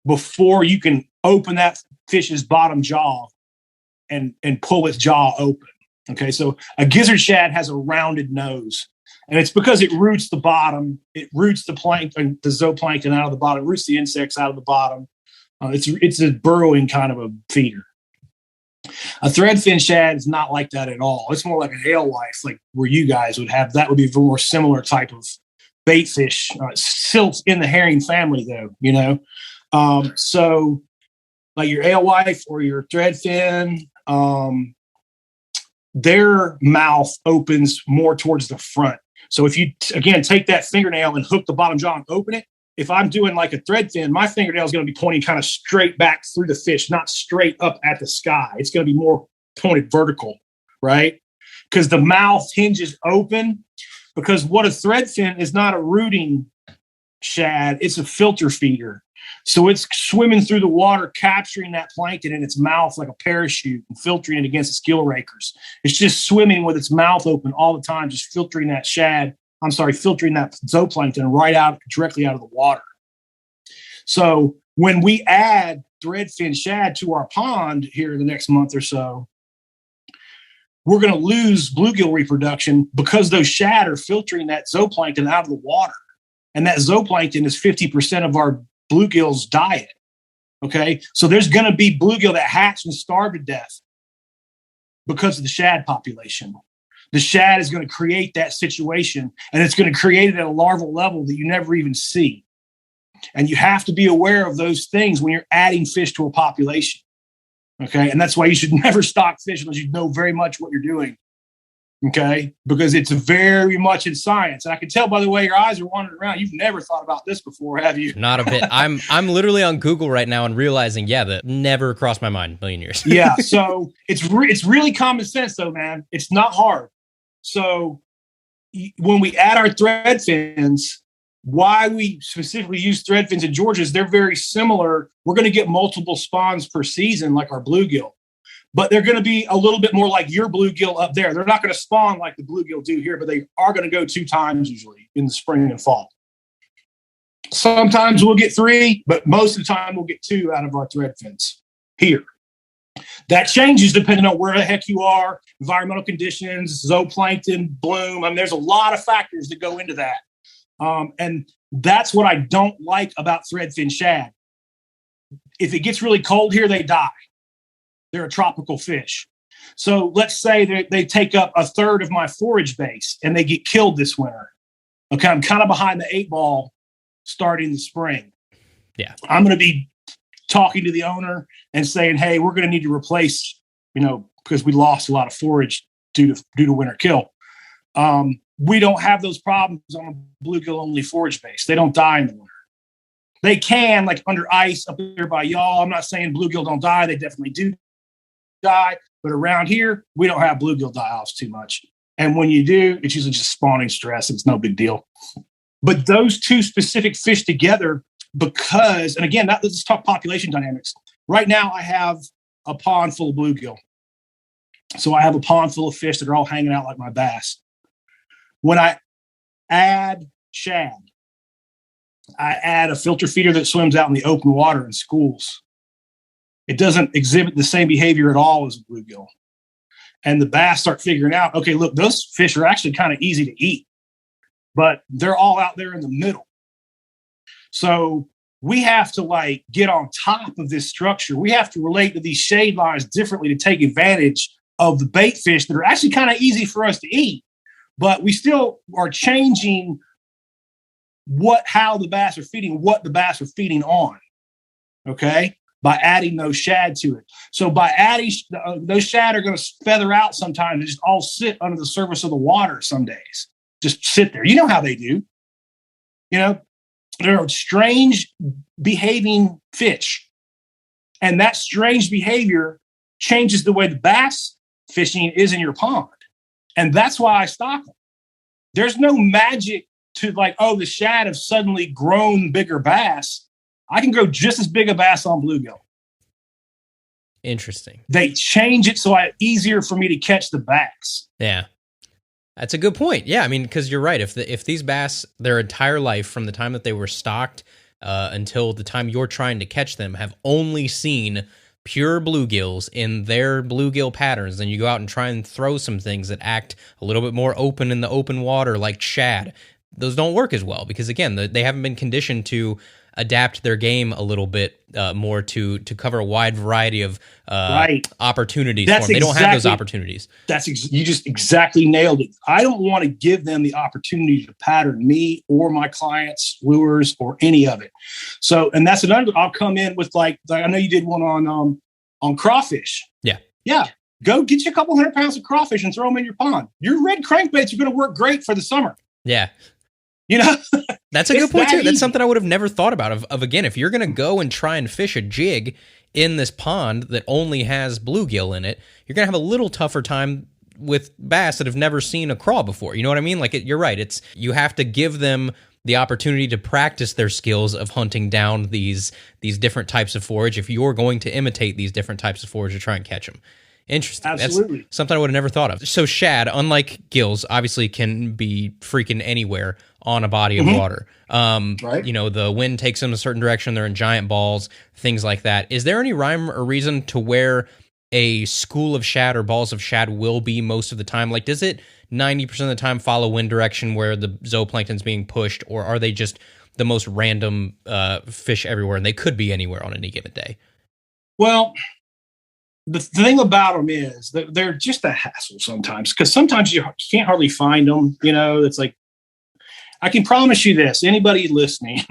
before you can open that fish's bottom jaw and pull its jaw open. Okay, so a gizzard shad has a rounded nose, and it's because it roots the bottom, it roots the plankton, the zooplankton out of the bottom, roots the insects out of the bottom. It's a burrowing kind of a feeder. A threadfin shad is not like that at all. It's more like an alewife, like where you guys would have. That would be a more similar type of bait fish. Still in the herring family, though, so like your alewife or your threadfin, their mouth opens more towards the front. So if you, again, take that fingernail and hook the bottom jaw and open it, if I'm doing like a threadfin, my fingernail is going to be pointing kind of straight back through the fish, not straight up at the sky. It's going to be more pointed vertical, right? Because the mouth hinges open. Because what a threadfin is not a rooting shad, it's a filter feeder. So it's swimming through the water, capturing that plankton in its mouth like a parachute and filtering it against its gill rakers. It's just swimming with its mouth open all the time, just filtering that filtering that zooplankton directly out of the water. So when we add threadfin shad to our pond here in the next month or so, we're going to lose bluegill reproduction because those shad are filtering that zooplankton out of the water. And that zooplankton is 50% of our bluegill's diet. Okay. So there's going to be bluegill that hatch and starve to death because of the shad population. The shad is going to create that situation, and it's going to create it at a larval level that you never even see. And you have to be aware of those things when you're adding fish to a population. Okay. And that's why you should never stock fish unless you know very much what you're doing. Okay. Because it's very much in science. And I can tell by the way your eyes are wandering around. You've never thought about this before, have you? Not a bit. I'm literally on Google right now and realizing, that never crossed my mind in a million years. Yeah. So it's really common sense though, man. It's not hard. So when we add our thread fins, why we specifically use thread fins in Georgia is they're very similar. We're going to get multiple spawns per season like our bluegill, but they're going to be a little bit more like your bluegill up there. They're not going to spawn like the bluegill do here, but they are going to go 2 times usually in the spring and fall. Sometimes we'll get 3, but most of the time we'll get 2 out of our thread fins here. That changes depending on where the heck you are, environmental conditions, zooplankton, bloom. I mean, there's a lot of factors that go into that. And that's what I don't like about threadfin shad. If it gets really cold here, they die. They're a tropical fish. So let's say they take up a third of my forage base and they get killed this winter. Okay, I'm kind of behind the 8 ball starting the spring. Yeah. I'm going to be talking to the owner and saying, hey, we're going to need to replace, because we lost a lot of forage due to winter kill. We don't have those problems on a bluegill only forage base. They don't die in the winter. They can, like under ice up there by y'all. I'm not saying bluegill don't die. They definitely do die. But around here, we don't have bluegill die-offs too much. And when you do, it's usually just spawning stress. It's no big deal. But those 2 specific fish together, because, and again, let's talk population dynamics. Right now, I have a pond full of bluegill. So I have a pond full of fish that are all hanging out like my bass. When I add shad, I add a filter feeder that swims out in the open water in schools. It doesn't exhibit the same behavior at all as a bluegill. And the bass start figuring out, okay, look, those fish are actually kind of easy to eat, but they're all out there in the middle. So we have to get on top of this structure. We have to relate to these shade lines differently to take advantage of the bait fish that are actually kind of easy for us to eat. But we still are changing how the bass are feeding, what the bass are feeding on, okay, by adding those shad to it. So by adding those shad are going to feather out sometimes and just all sit under the surface of the water some days. Just sit there. You know how they do. They're strange behaving fish. And that strange behavior changes the way the bass fishing is in your pond. And that's why I stock them. There's no magic to the shad have suddenly grown bigger bass. I can grow just as big a bass on bluegill. Interesting. They change it so it's easier for me to catch the bass. Yeah. That's a good point. Yeah, I mean, because you're right. If these bass, their entire life, from the time that they were stocked until the time you're trying to catch them, have only seen pure bluegills in their bluegill patterns, then you go out and try and throw some things that act a little bit more open in the open water, like shad. Those don't work as well because, again, they haven't been conditioned to adapt their game a little bit more to cover a wide variety of opportunities for them. They don't have those opportunities. You just exactly nailed it. I don't want to give them the opportunity to pattern me or my clients' lures or any of it. So, and that's another. I'll come in with I know you did one on crawfish. Yeah. Yeah. Go get you a couple 100 pounds of crawfish and throw them in your pond. Your red crankbaits are going to work great for the summer. Yeah. That's a good point too. That's something I would have never thought about of again, if you're going to go and try and fish a jig in this pond that only has bluegill in it, you're going to have a little tougher time with bass that have never seen a craw before. You know what I mean? You're right. You have to give them the opportunity to practice their skills of hunting down these different types of forage if you're going to imitate these different types of forage to try and catch them. Interesting. Absolutely. That's something I would have never thought of. So shad, unlike gills, obviously can be freaking anywhere on a body of water. Right. You know, the wind takes them a certain direction. They're in giant balls, things like that. Is there any rhyme or reason to where a school of shad or balls of shad will be most of the time? Like, does it 90% of the time follow wind direction where the zooplankton's being pushed, or are they just the most random fish everywhere, and they could be anywhere on any given day? Well, the thing about them is that they're just a hassle sometimes, because sometimes you can't hardly find them. You know, it's like, I can promise you this, anybody listening,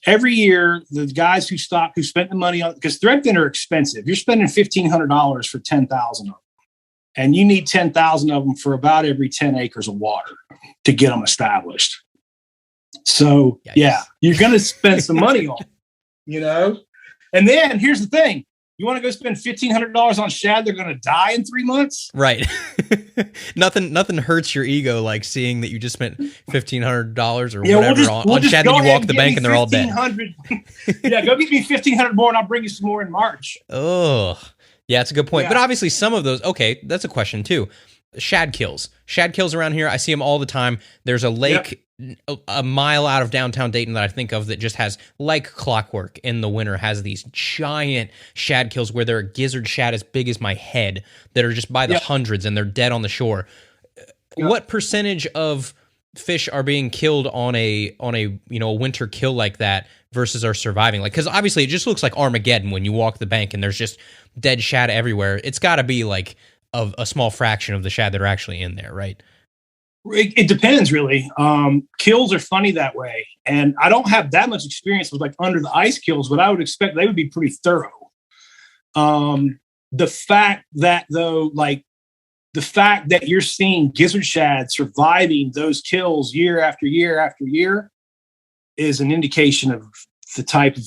every year, the guys who spent the money on, because threadfin are expensive. You're spending $1,500 for 10,000 of them, and you need 10,000 of them for about every 10 acres of water to get them established. So, Yikes. yeah, you're going to spend some money on, you know? And then here's the thing. You want to go spend $1,500 on shad, they're going to die in 3 months? Right. Nothing hurts your ego like seeing that you just spent $1,500 or whatever on shad, and you walk the bank and they're all dead. Yeah, go get me $1,500 more and I'll bring you some more in March. Oh, yeah, that's a good point. Yeah. But obviously some of those, okay, that's a question too. Shad kills around here. I see them all the time. There's a lake a mile out of downtown Dayton that I think of that just has, like clockwork in the winter, has these giant shad kills where there are gizzard shad as big as my head that are just by the hundreds, and they're dead on the shore. What percentage of fish are being killed on a a winter kill like that versus are surviving? Like, because obviously it just looks like Armageddon when you walk the bank and there's just dead shad everywhere. It's got to be like a small fraction of the shad that are actually in there, right? It depends, really. Kills are funny that way. And I don't have that much experience with like under the ice kills, but I would expect they would be pretty thorough. The fact that you're seeing gizzard shad surviving those kills year after year after year is an indication of the type of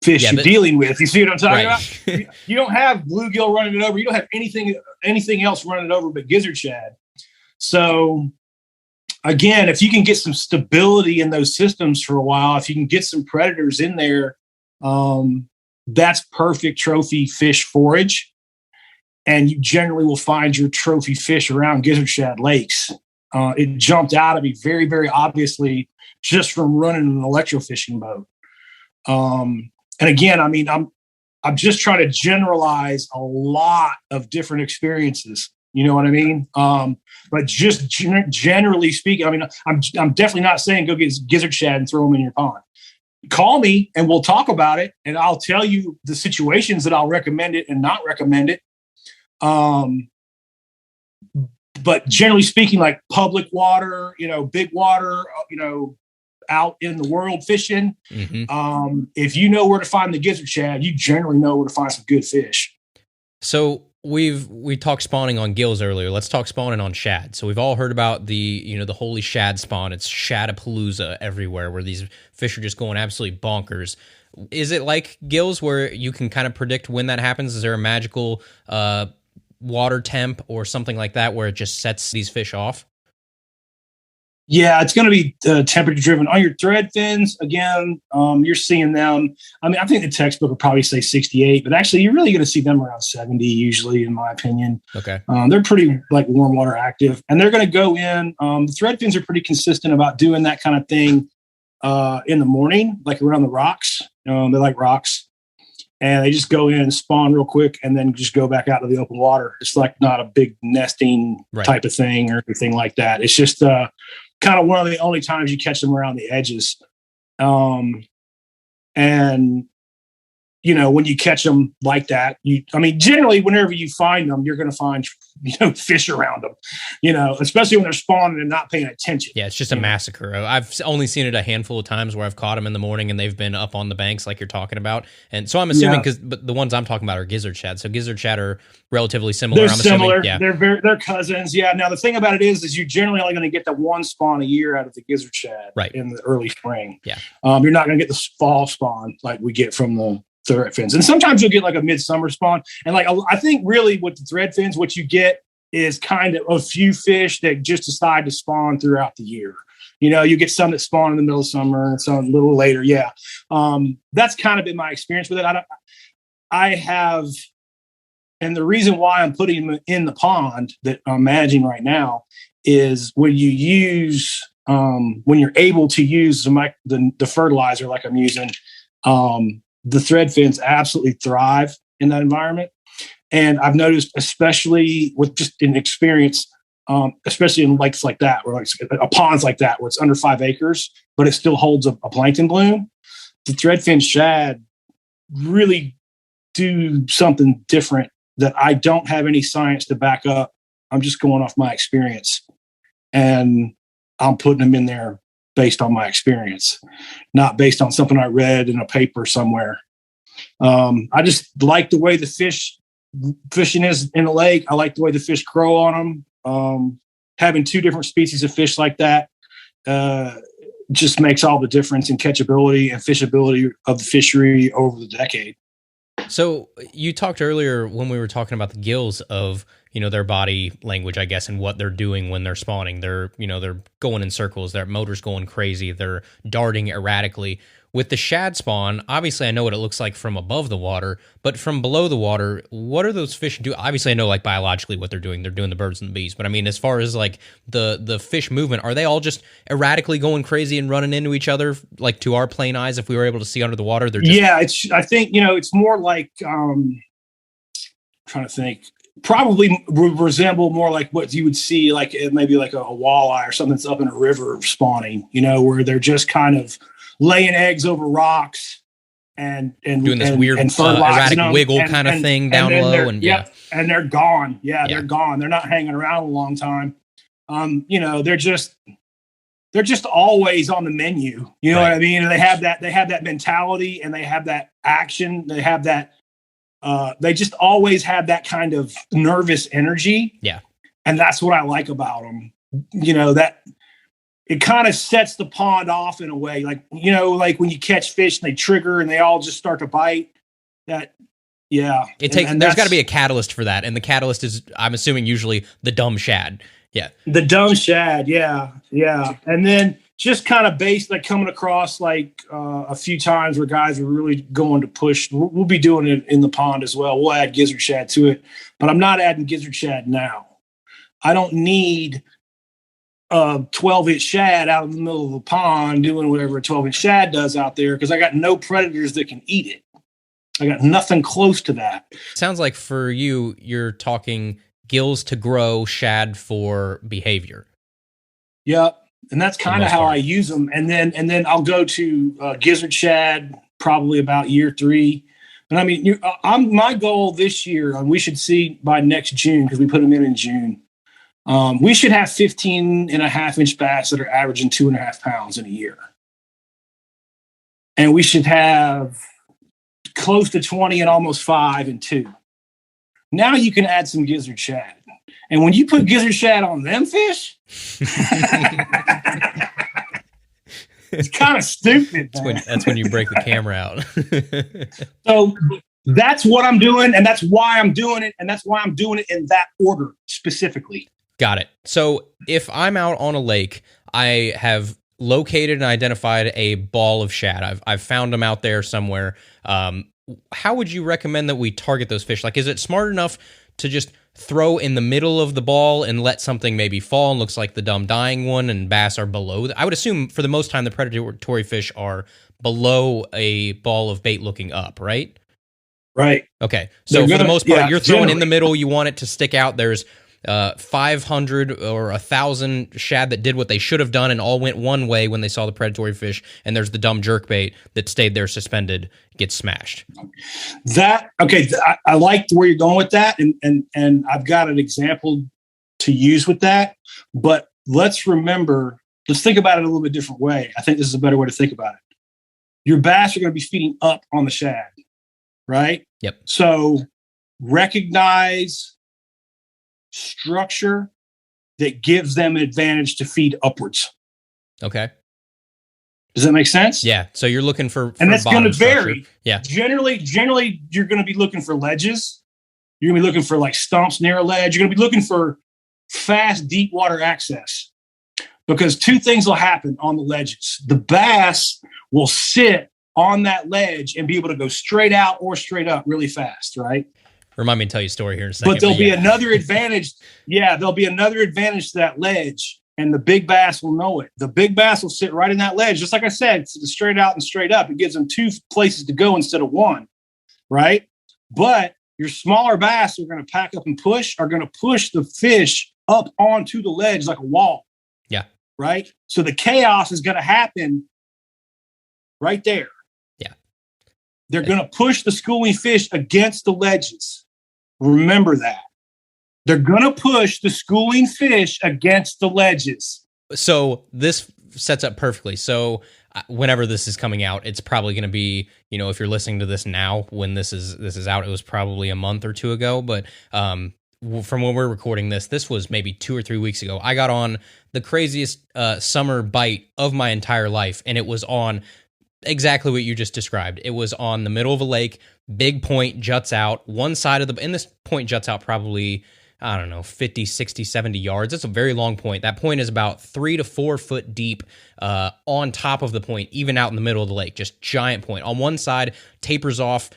fish you're dealing with. You see what I'm talking about? You don't have bluegill running it over. You don't have anything else running it over but gizzard shad. So again, if you can get some stability in those systems for a while, if you can get some predators in there, that's perfect trophy fish forage. And you generally will find your trophy fish around gizzard shad lakes. It jumped out at me very, very obviously just from running an electrofishing boat. And again, I mean, I'm just trying to generalize a lot of different experiences. You know what I mean? But just generally speaking, I mean, I'm definitely not saying go get gizzard shad and throw them in your pond. Call me and we'll talk about it, and I'll tell you the situations that I'll recommend it and not recommend it. But generally speaking, like public water, big water, out in the world fishing, if you know where to find the gizzard shad, you generally know where to find some good fish. So we talked spawning on gills earlier. Let's talk spawning on shad. So we've all heard about the holy shad spawn. It's Shadapalooza everywhere, where these fish are just going absolutely bonkers. Is it like gills where you can kind of predict when that happens? Is there a magical water temp or something like that where it just sets these fish off? Yeah, it's going to be temperature driven. On your thread fins, again, you're seeing them. I mean, I think the textbook would probably say 68, but actually you're really going to see them around 70 usually, in my opinion. Okay. They're pretty like warm water active, and they're going to go in. The thread fins are pretty consistent about doing that kind of thing in the morning, like around the rocks. They like rocks. And they just go in and spawn real quick and then just go back out to the open water. It's like not a big nesting type of thing or anything like that. It's just kind of one of the only times you catch them around the edges. And, when you catch them like that, generally whenever you find them, you're going to find, fish around them, especially when they're spawning and not paying attention. Yeah, it's just a massacre. I've only seen it a handful of times where I've caught them in the morning and they've been up on the banks like you're talking about. And so I'm assuming, but the ones I'm talking about are gizzard shad. So gizzard shad are relatively similar. They're similar. They're cousins. Yeah. Now the thing about it is you're generally only going to get the one spawn a year out of the gizzard shad in the early spring. Yeah. You're not going to get the fall spawn like we get from the thread fins. And sometimes you'll get like a midsummer spawn. And like, I think really with the thread fins, what you get is kind of a few fish that just decide to spawn throughout the year. You get some that spawn in the middle of summer and some a little later. Yeah. That's kind of been my experience with it. I have, and the reason why I'm putting them in the pond that I'm managing right now is when you're able to use the fertilizer like I'm using, the Threadfins absolutely thrive in that environment. And I've noticed, especially with just in experience, especially in lakes like that, where like ponds like that, where it's under 5 acres, but it still holds a plankton bloom, the Threadfin shad really do something different that I don't have any science to back up. I'm just going off my experience, and I'm putting them in there based on my experience, not based on something I read in a paper somewhere. I just like the way the fishing is in the lake. I like the way the fish grow on them. Having 2 different species of fish like that just makes all the difference in catchability and fishability of the fishery over the decade. So you talked earlier when we were talking about the gills of, their body language, I guess, and what they're doing when they're spawning. They're going in circles, their motor's going crazy, they're darting erratically. With the shad spawn, obviously I know what it looks like from above the water, but from below the water, what are those fish do? Obviously I know like biologically what they're doing the birds and the bees, but I mean, as far as like the fish movement, are they all just erratically going crazy and running into each other, like to our plain eyes, if we were able to see under the water? They're just... I think, it's more like, trying to think, probably resemble more like what you would see, like maybe like a walleye or something that's up in a river spawning, where they're just kind of laying eggs over rocks and doing this weird erratic wiggle kind of thing down low, and and they're gone. They're gone. They're not hanging around a long time. They're just always on the menu. You know what I mean? And they have that mentality, and they have that action. They have that. They just always have that kind of nervous energy. Yeah, and that's what I like about them. That. It kind of sets the pond off in a way, like when you catch fish and they trigger and they all just start to bite. There's got to be a catalyst for that, and the catalyst is, I'm assuming, usually the dumb shad. Yeah, the dumb shad. Yeah, and then just kind of based like coming across like a few times where guys are really going to push. We'll be doing it in the pond as well. We'll add gizzard shad to it, but I'm not adding gizzard shad now. I don't need 12-inch shad out in the middle of the pond doing whatever a 12-inch shad does out there, because I got no predators that can eat it. I got nothing close to that. Sounds like for you, you're talking gills to grow, shad for behavior. Yep, and that's kind of how I use them. And then I'll go to gizzard shad probably about year 3. And I mean, my goal this year, and we should see by next June, because we put them in June. We should have 15.5-inch bass that are averaging 2.5 pounds in a year. And we should have close to 20 and almost 5 and 2. Now you can add some gizzard shad. And when you put gizzard shad on them fish, it's kind of stupid. That's when you break the camera out. So that's what I'm doing, and that's why I'm doing it, and that's why I'm doing it in that order specifically. Got it. So if I'm out on a lake, I have located and identified a ball of shad. I've found them out there somewhere. How would you recommend that we target those fish? Like, is it smart enough to just throw in the middle of the ball and let something maybe fall and looks like the dumb dying one, and bass are below? I would assume for the most time the predatory fish are below a ball of bait looking up, right? Right. Okay. So for the most part, you're throwing in the middle. You want it to stick out. There's 500 or 1,000 shad that did what they should have done and all went one way when they saw the predatory fish, and there's the dumb jerkbait that stayed there suspended, gets smashed. I like where you're going with that, and I've got an example to use with that. But let's think about it a little bit different way. I think this is a better way to think about it. Your bass are going to be feeding up on the shad, right? Yep. So recognize structure that gives them an advantage to feed upwards. Okay. Does that make sense? Yeah. So you're looking for and that's going to vary. Structure. Yeah. Generally, you're going to be looking for ledges. You're going to be looking for like stumps near a ledge. You're going to be looking for fast, deep water access. because two things will happen on the ledges. The bass will sit on that ledge and be able to go straight out or straight up really fast, right? Remind me to tell you a story here in a second. But there'll be another advantage. Yeah, there'll be another advantage to that ledge, and the big bass will know it. The big bass will sit right in that ledge, just like I said, it's straight out and straight up. It gives them two places to go instead of one, right? But your smaller bass are going to pack up and are going to push the fish up onto the ledge like a wall. Yeah. Right? So the chaos is going to happen right there. Yeah. They're going to push the schooling fish against the ledges. Remember that. They're going to push the schooling fish against the ledges. So this sets up perfectly. So whenever this is coming out, it's probably going to be, if you're listening to this now, when this is out, it was probably a month or two ago. But from when we're recording this was maybe 2 or 3 weeks ago. I got on the craziest summer bite of my entire life, and it was on exactly what you just described. It was on the middle of a lake, big point juts out, one side of and this point juts out probably, I don't know, 50, 60, 70 yards. It's a very long point. That point is about 3 to 4 foot deep on top of the point, even out in the middle of the lake, just giant point. On one side, tapers off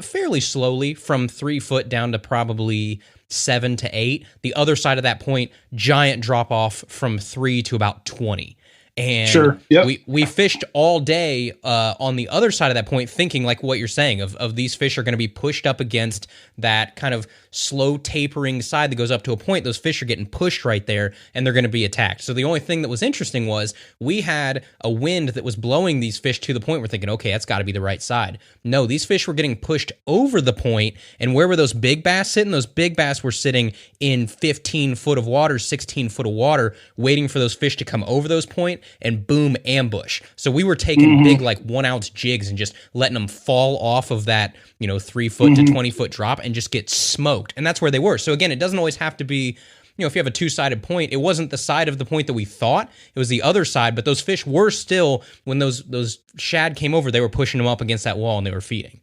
fairly slowly from 3 foot down to probably 7 to 8. The other side of that point, giant drop off from 3 to about 20. And sure. Yep. we fished all day on the other side of that point, thinking like what you're saying of these fish are going to be pushed up against that kind of slow tapering side that goes up to a point. Those fish are getting pushed right there, and they're going to be attacked. So the only thing that was interesting was we had a wind that was blowing these fish to the point we're thinking, okay, that's got to be the right side. No, these fish were getting pushed over the point, and where were those big bass sitting? Those big bass were sitting in 15 foot of water, 16 foot of water, waiting for those fish to come over those point and boom, ambush. So we were taking big, like 1 ounce jigs and just letting them fall off of that, 3 foot to 20 foot drop and just get smoked. And that's where they were. So again, it doesn't always have to be, if you have a two-sided point, it wasn't the side of the point that we thought, it was the other side, but those fish were still, when those shad came over, they were pushing them up against that wall and they were feeding.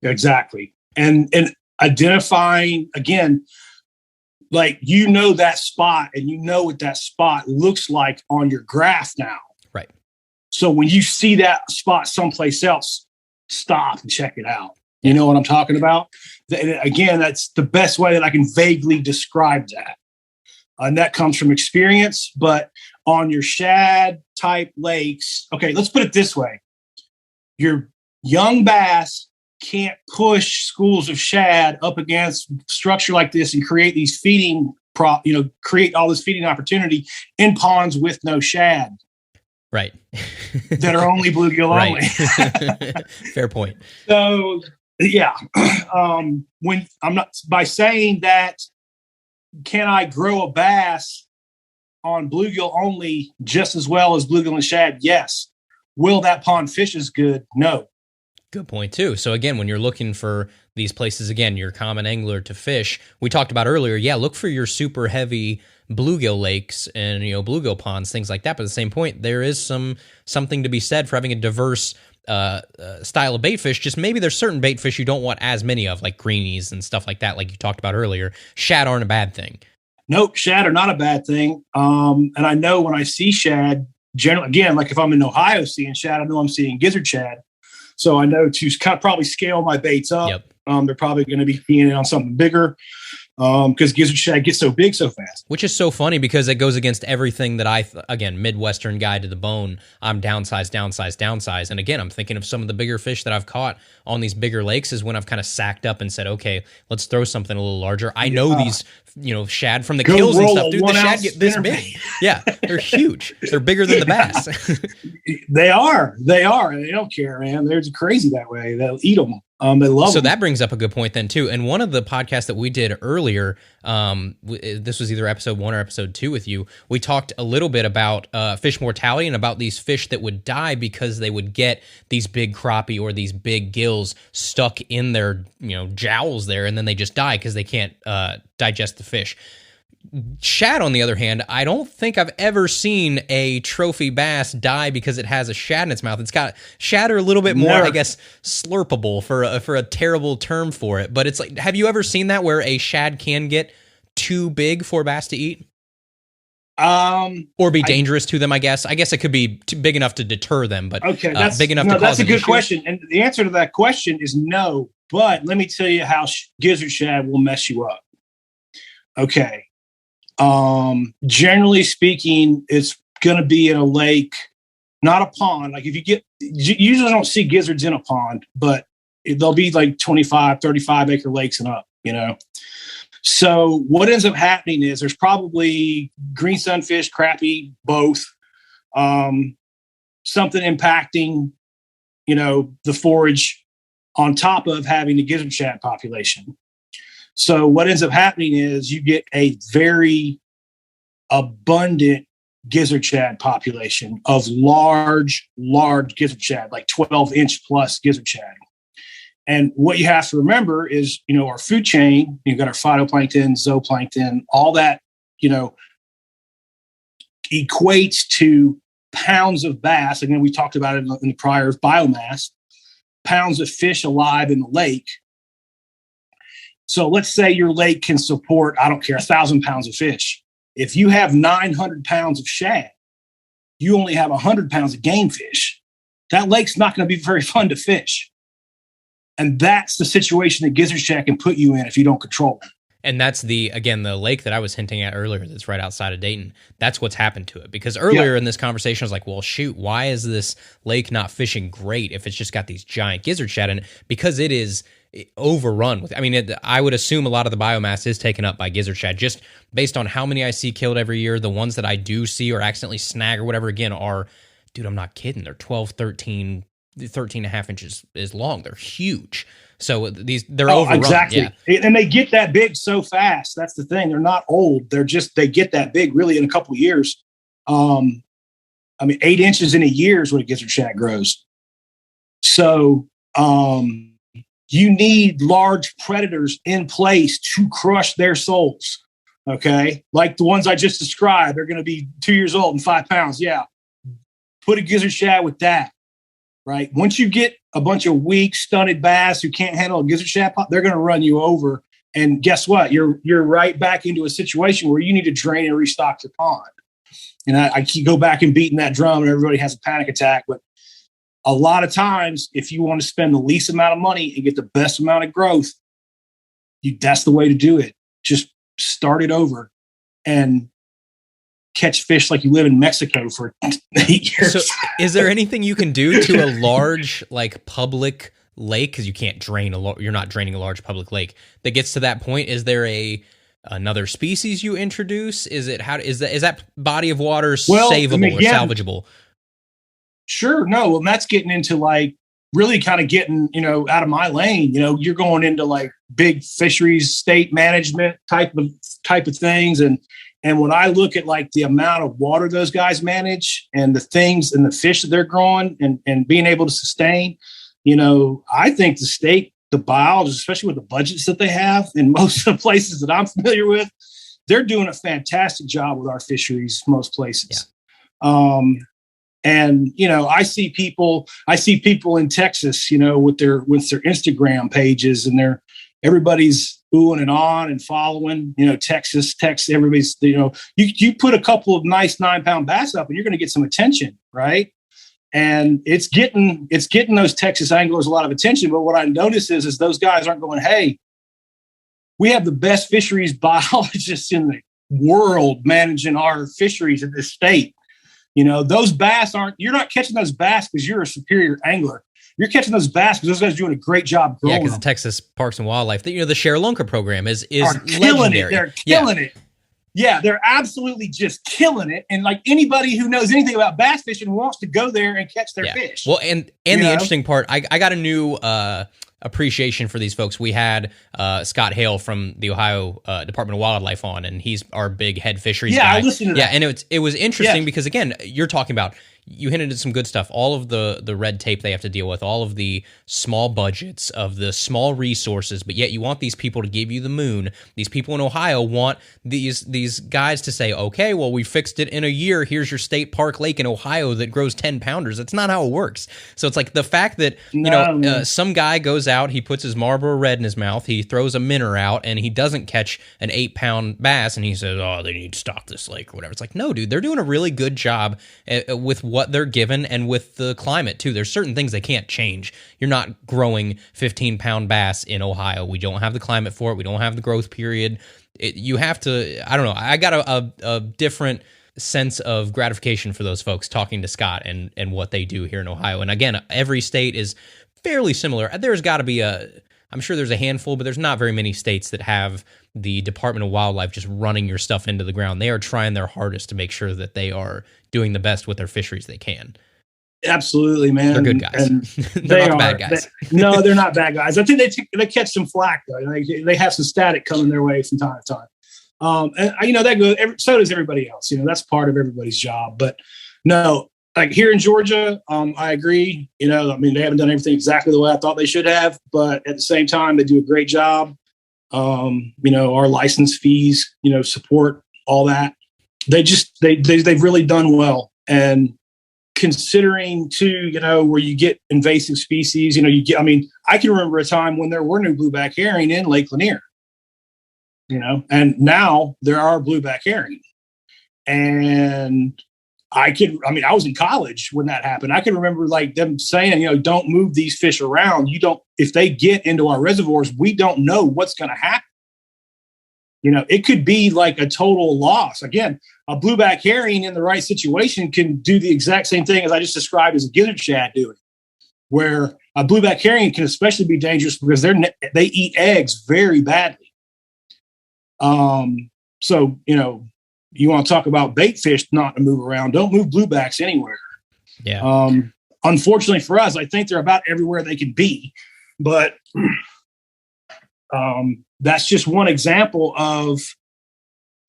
Exactly. And identifying, again, like that spot and what that spot looks like on your graph now. Right. So when you see that spot someplace else, stop and check it out. You know what I'm talking about? Again, that's the best way that I can vaguely describe that. And that comes from experience, but on your shad type lakes, okay, let's put it this way. Your young bass can't push schools of shad up against structure like this and create these create all this feeding opportunity in ponds with no shad. Right. That are only bluegill only. Fair point. So yeah. When I'm not, by saying that, can I grow a bass on bluegill only just as well as bluegill and shad? Yes. Will that pond fish as good? No. Good point too. So again, when you're looking for these places, again, your common angler to fish, we talked about earlier, look for your super heavy bluegill lakes and, bluegill ponds, things like that. But at the same point, there is something to be said for having a diverse style of bait fish. Just maybe there's certain bait fish you don't want as many of, like greenies and stuff like that, like you talked about earlier. Shad aren't a bad thing. Nope, shad are not a bad thing. And I know when I see shad, generally, again, like if I'm in Ohio seeing shad, I know I'm seeing gizzard shad. So I know to kind of probably scale my baits up. Yep. They're probably going to be feeding on something bigger because gizzard shad gets so big so fast. Which is so funny because it goes against everything that again, Midwestern guy to the bone, I'm downsize. And again, I'm thinking of some of the bigger fish that I've caught on these bigger lakes is when I've kind of sacked up and said, okay, let's throw something a little larger. I know these, shad from the kills and stuff. Dude, the shad get this big. Yeah, they're huge. They're bigger than the bass. They are. They don't care, man. They're crazy that way. They'll eat them. They love so them. That brings up a good point then too. And one of the podcasts that we did earlier, this was either episode 1 or episode 2 with you, we talked a little bit about fish mortality and about these fish that would die because they would get these big crappie or these big gills stuck in their jowls there, and then they just die because they can't digest the fish. Shad, on the other hand, I don't think I've ever seen a trophy bass die because it has a shad in its mouth. It's got shad are a little bit more, I guess, slurpable for a terrible term for it. But it's like, have you ever seen that where a shad can get too big for a bass to eat? Or be dangerous to them, I guess. I guess it could be too big enough to deter them, but okay, that's big enough to cause that's a good issue? question. And the answer to that question is no. But let me tell you how gizzard shad will mess you up. Okay. Generally speaking, it's going to be in a lake, not a pond. Like if you usually don't see gizzards in a pond, but they'll be like 25, 35 acre lakes and up, So what ends up happening is there's probably green sunfish, crappie, both, something impacting, the forage on top of having the gizzard shad population. So what ends up happening is you get a very abundant gizzard shad population of large gizzard shad, like 12-inch plus gizzard shad. And what you have to remember is, our food chain, you've got our phytoplankton, zooplankton, all that, equates to pounds of bass. Again, we talked about it in the prior biomass, pounds of fish alive in the lake. So let's say your lake can support, I don't care, 1,000 pounds of fish. If you have 900 pounds of shad, you only have 100 pounds of game fish. That lake's not going to be very fun to fish. And that's the situation that gizzard shad can put you in if you don't control it. And that's the lake that I was hinting at earlier that's right outside of Dayton. That's what's happened to it. Because earlier in this conversation, I was like, well, shoot, why is this lake not fishing great if it's just got these giant gizzard shad in it? Because it is overrun with, I would assume a lot of the biomass is taken up by gizzard shad, just based on how many I see killed every year. The ones that I do see or accidentally snag or whatever, again, are, dude, I'm not kidding. They're 12, 13 and a half inches is long. They're huge. So they're overrun. Exactly. Yeah. And they get that big so fast. That's the thing. They're not old. They get that big really in a couple of years. 8 inches in a year is what a gizzard shad grows. So you need large predators in place to crush their souls. Okay. Like the ones I just described, they're going to be 2 years old and 5 pounds. Yeah. Put a gizzard shad with that. Right. Once you get a bunch of weak, stunted bass who can't handle a gizzard shad pop, they're going to run you over. And guess what? You're right back into a situation where you need to drain and restock your pond. And I keep go back and beating that drum, and everybody has a panic attack. But a lot of times, if you want to spend the least amount of money and get the best amount of growth, that's the way to do it. Just start it over and catch fish like you live in Mexico for 8 years. So is there anything you can do to a large public lake? Because you can't you're not draining a large public lake that gets to that point. Is there another species you introduce? Is that body of water savable or salvageable? Sure. No. Well, that's getting into really kind of getting, out of my lane. You're going into big fisheries, state management type of things. And when I look at the amount of water those guys manage and the things and the fish that they're growing and being able to sustain, I think the state, the biologists, especially with the budgets that they have in most of the places that I'm familiar with, they're doing a fantastic job with our fisheries, most places. Yeah. And, I see people in Texas, with their Instagram pages, and everybody's oohing and on and following, Texas, everybody's, you put a couple of nice 9-pound bass up and you're going to get some attention. Right. And it's getting those Texas anglers a lot of attention. But what I notice is those guys aren't going, hey, we have the best fisheries biologists in the world managing our fisheries in this state. Those bass you're not catching those bass because you're a superior angler. You're catching those bass because those guys are doing a great job growing. Yeah, because the Texas Parks and Wildlife, the Share-Lunker program is killing legendary. It. They're killing it. Yeah, they're absolutely just killing it. And anybody who knows anything about bass fishing wants to go there and catch their fish. Well, and the interesting part, I got a new appreciation for these folks. We had Scott Hale from the Ohio Department of Wildlife on, and he's our big head fisheries guy. I listened to that. Yeah, and it was interesting because, again, you're talking about, you hinted at some good stuff. All of the red tape they have to deal with, all of the small budgets of the small resources, but yet you want these people to give you the moon. These people in Ohio want these guys to say, okay, well, we fixed it in a year. Here's your state park lake in Ohio that grows 10 pounders. That's not how it works. So it's like the fact that, some guy goes out, he puts his Marlboro Red in his mouth, he throws a minnow out, and he doesn't catch an 8-pound bass, and he says, oh, they need to stock this lake or whatever. It's like, no, dude, they're doing a really good job with what they're given and with the climate too. There's certain things they can't change. You're not growing 15-pound bass in Ohio. We don't have the climate for it. We don't have the growth period. You have to, I don't know. I got a different sense of gratification for those folks talking to Scott and what they do here in Ohio. And again, every state is fairly similar. There's got to be I'm sure there's a handful, but there's not very many states that have the Department of Wildlife just running your stuff into the ground. They are trying their hardest to make sure that they are doing the best with their fisheries they can. Absolutely, man. They're good guys. They're not the bad guys. No, they're not bad guys. I think they catch some flack though. They have some static coming their way from time to time. And that goes. So does everybody else. That's part of everybody's job. But no, like here in Georgia, I agree. They haven't done everything exactly the way I thought they should have, but at the same time, they do a great job. Our license fees, support all that. They've really done well. And considering too, where you get invasive species, I can remember a time when there were no blueback herring in Lake Lanier, and now there are blueback herring. And I was in college when that happened. I can remember like them saying, don't move these fish around. If they get into our reservoirs, we don't know what's going to happen. It could be like a total loss. Again, a blueback herring in the right situation can do the exact same thing as I just described as a gizzard shad doing, where a blueback herring can especially be dangerous because they eat eggs very badly. So, you want to talk about baitfish not to move around, don't move bluebacks anywhere. Yeah. Unfortunately for us, I think they're about everywhere they can be, but that's just one example of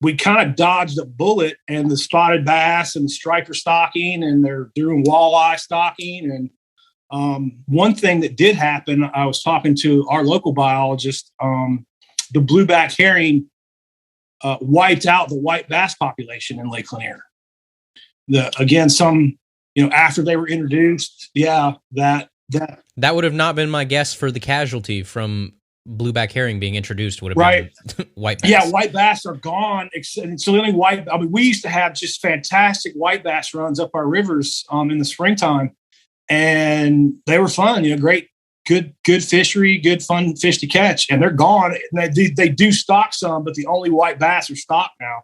we kind of dodged a bullet, and the spotted bass and the striper stocking, and they're doing walleye stocking. And one thing that did happen, I was talking to our local biologist, the blueback herring wiped out the white bass population in Lake Lanier. After they were introduced, that would have not been my guess for the casualty from blueback herring being introduced. Would have been white bass. Yeah, white bass are gone. And so the only we used to have just fantastic white bass runs up our rivers in the springtime, and they were fun. Great. Good fishery, good fun fish to catch, and they're gone. And they do stock some, but the only white bass are stocked now.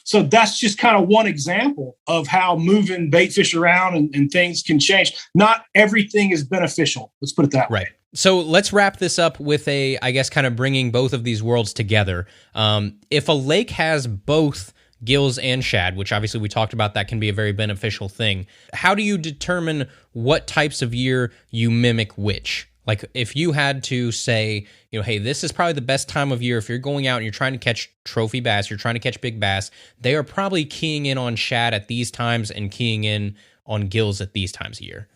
So that's just kind of one example of how moving bait fish around and things can change. Not everything is beneficial. Let's put it that way. Right. So let's wrap this up with kind of bringing both of these worlds together. If a lake has both gills and shad, which obviously we talked about, that can be a very beneficial thing. How do you determine what types of year you mimic which? Like if you had to say, hey, this is probably the best time of year. If you're going out and you're trying to catch trophy bass, you're trying to catch big bass, they are probably keying in on shad at these times and keying in on gills at these times of year.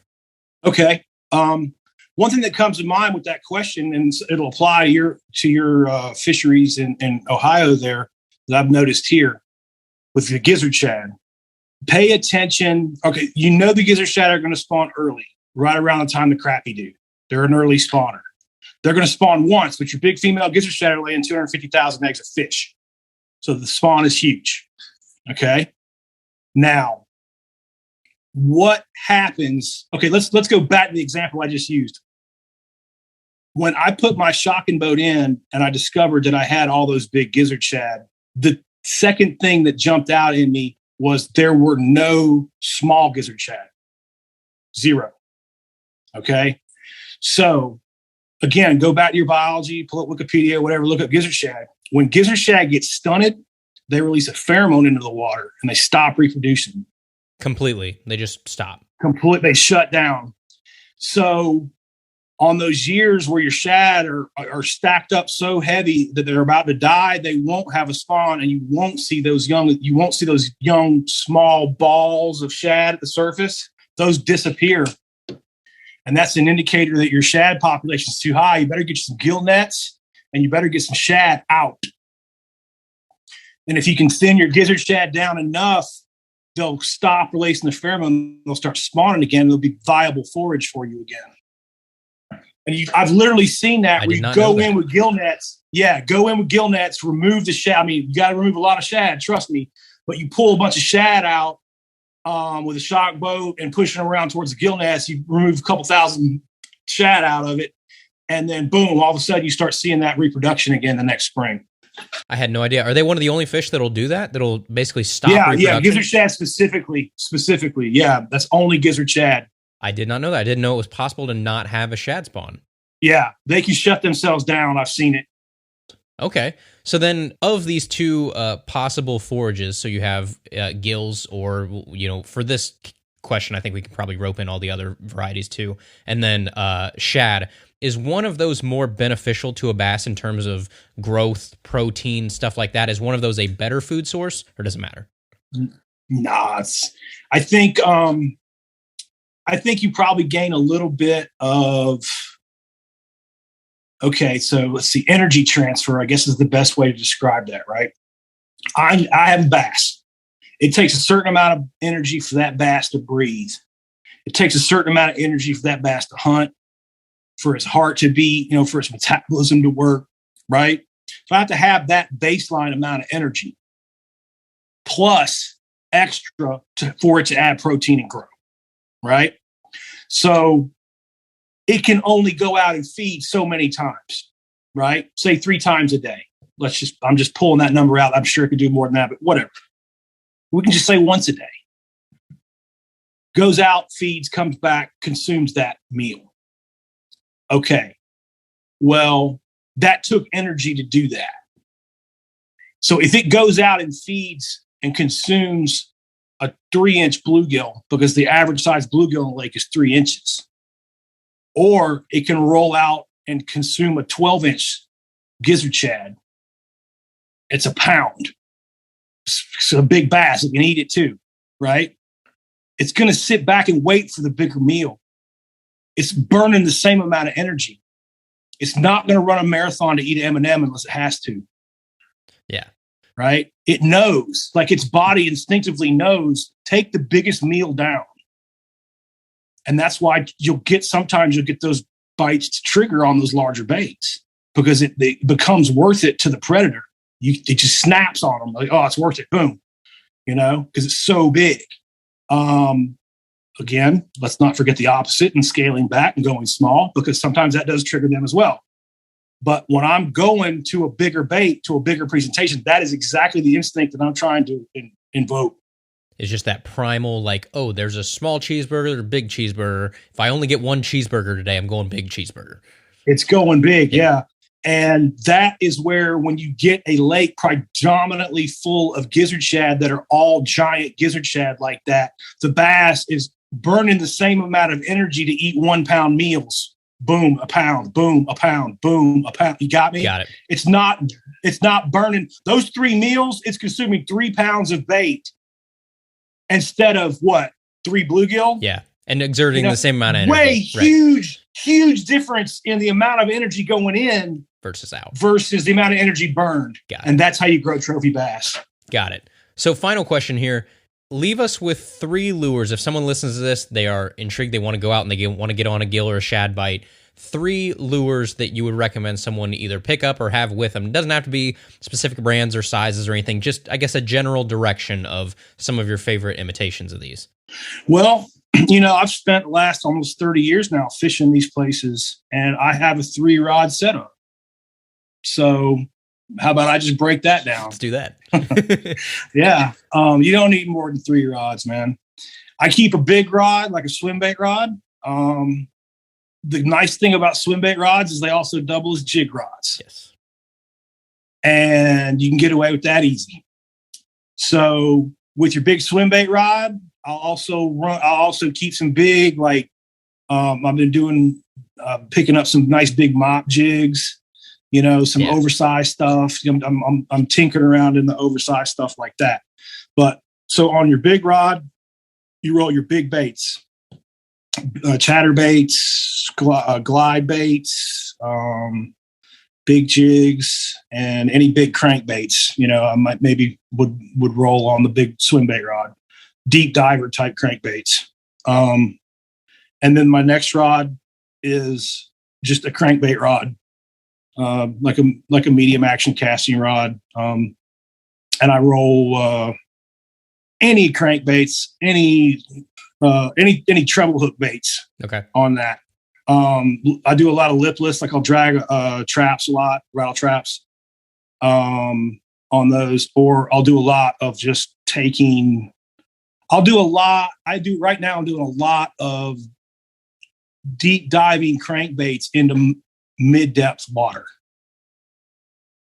Okay. One thing that comes to mind with that question, and it'll apply to your fisheries in Ohio there, that I've noticed here, with the gizzard shad, pay attention. Okay, the gizzard shad are going to spawn early, right around the time the crappie do. They're an early spawner. They're going to spawn once, but your big female gizzard shad are laying 250,000 eggs of fish. So the spawn is huge. Okay. Now, what happens? Okay, let's go back to the example I just used. When I put my shocking boat in and I discovered that I had all those big gizzard shad, the second thing that jumped out in me was there were no small gizzard shad. Zero. Okay. So again, go back to your biology, pull up Wikipedia, whatever, look up gizzard shad. When gizzard shad gets stunted, they release a pheromone into the water and they stop reproducing. Completely. They just stop. They shut down. So on those years where your shad are stacked up so heavy that they're about to die, they won't have a spawn, and you won't see those young small balls of shad at the surface. Those disappear. And that's an indicator that your shad population is too high. You better get you some gill nets, and you better get some shad out. And if you can thin your gizzard shad down enough, they'll stop releasing the pheromone. They'll start spawning again. They'll be viable forage for you again. And I've literally seen that where you go in with gill nets. Yeah, go in with gill nets, remove the shad. I mean, you got to remove a lot of shad, trust me. But you pull a bunch of shad out with a shock boat and pushing around towards the gill nets. You remove a couple thousand shad out of it. And then, boom, all of a sudden you start seeing that reproduction again the next spring. I had no idea. Are they one of the only fish that'll do that? That'll basically stop reproduction? Yeah, gizzard shad specifically. Yeah, that's only gizzard shad. I did not know that. I didn't know it was possible to not have a shad spawn. Yeah, they can shut themselves down. I've seen it. Okay. So then of these two possible forages, so you have gills or, for this question, I think we can probably rope in all the other varieties too. And then shad. Is one of those more beneficial to a bass in terms of growth, protein, stuff like that? Is one of those a better food source, or does it matter? Nah, I think you probably gain a little bit of. Okay, so let's see. Energy transfer, I guess, is the best way to describe that, right? I have bass. It takes a certain amount of energy for that bass to breathe. It takes a certain amount of energy for that bass to hunt, for his heart to beat, for his metabolism to work, right? So I have to have that baseline amount of energy plus extra for it to add protein and grow, right? So it can only go out and feed so many times, right? Say 3 times a day. I'm just pulling that number out. I'm sure it could do more than that, but whatever. We can just say once a day. Goes out, feeds, comes back, consumes that meal. Okay, well, that took energy to do that. So if it goes out and feeds and consumes a 3-inch bluegill, because the average size bluegill in the lake is 3 inches, or it can roll out and consume a 12-inch gizzard shad, it's a pound. It's a big bass. It can eat it too, right? It's going to sit back and wait for the bigger meal. It's burning the same amount of energy. It's not going to run a marathon to eat an M&M unless it has to. Yeah. Right? It knows, like its body instinctively knows, take the biggest meal down. And that's why sometimes you'll get those bites to trigger on those larger baits because it becomes worth it to the predator. It just snaps on them. Like, oh, it's worth it. Boom. Because it's so big. Again, let's not forget the opposite and scaling back and going small, because sometimes that does trigger them as well. But when I'm going to a bigger bait, to a bigger presentation, that is exactly the instinct that I'm trying to invoke. It's just that primal, like, oh, there's a small cheeseburger or big cheeseburger. If I only get one cheeseburger today, I'm going big cheeseburger. It's going big, yeah. And that is where, when you get a lake predominantly full of gizzard shad that are all giant gizzard shad like that, the bass is burning the same amount of energy to eat 1 pound meals. Boom, a pound, boom, a pound, boom, a pound. You got me? Got it. It's not burning those 3 meals. It's consuming 3 pounds of bait instead of 3 bluegill? Yeah. And exerting the same amount of energy. Way huge difference in the amount of energy going in versus out. Versus the amount of energy burned. Got it. And that's how you grow trophy bass. Got it. So final question here. Leave us with 3 lures. If someone listens to this, they are intrigued, they want to go out and they want to get on a gill or a shad bite. 3 lures that you would recommend someone either pick up or have with them. It doesn't have to be specific brands or sizes or anything. Just, I guess, a general direction of some of your favorite imitations of these. Well, I've spent the last almost 30 years now fishing these places, and I have a 3-rod setup. So how about I just break that down? Let's do that. Yeah. You don't need more than 3 rods, man. I keep a big rod, like a swim bait rod. The nice thing about swim bait rods is they also double as jig rods. Yes. And you can get away with that easy. So with your big swim bait rod, I'll also keep some big, like I've been doing picking up some nice big mop jigs, some oversized stuff. I'm tinkering around in the oversized stuff like that. But so on your big rod, you roll your big baits, chatter baits, glide baits, big jigs, and any big crankbaits. I might would roll on the big swim bait rod, deep diver type crankbaits. And then my next rod is just a crankbait rod, like a medium action casting rod. And I roll any crankbaits, any treble hook baits. Okay. On that. I do a lot of lipless, like I'll drag traps a lot, rattle traps on those, or I'll do a lot of just taking. I'm doing a lot of deep diving crankbaits into mid depth water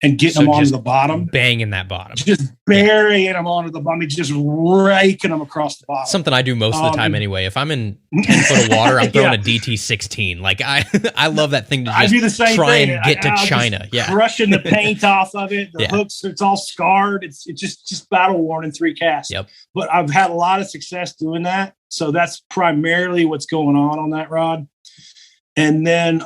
and getting them onto the bottom, banging that bottom, just burying them onto the bottom, just raking them across the bottom. Something I do most of the time anyway. If I'm in 10 foot of water, I'm throwing a DT-16. Like I love that thing to just I do the same try thing. and get to China. Yeah, crushing the paint off of it. The hooks, it's all scarred. It's just battle worn in 3 casts. Yep. But I've had a lot of success doing that. So that's primarily what's going on that rod. And then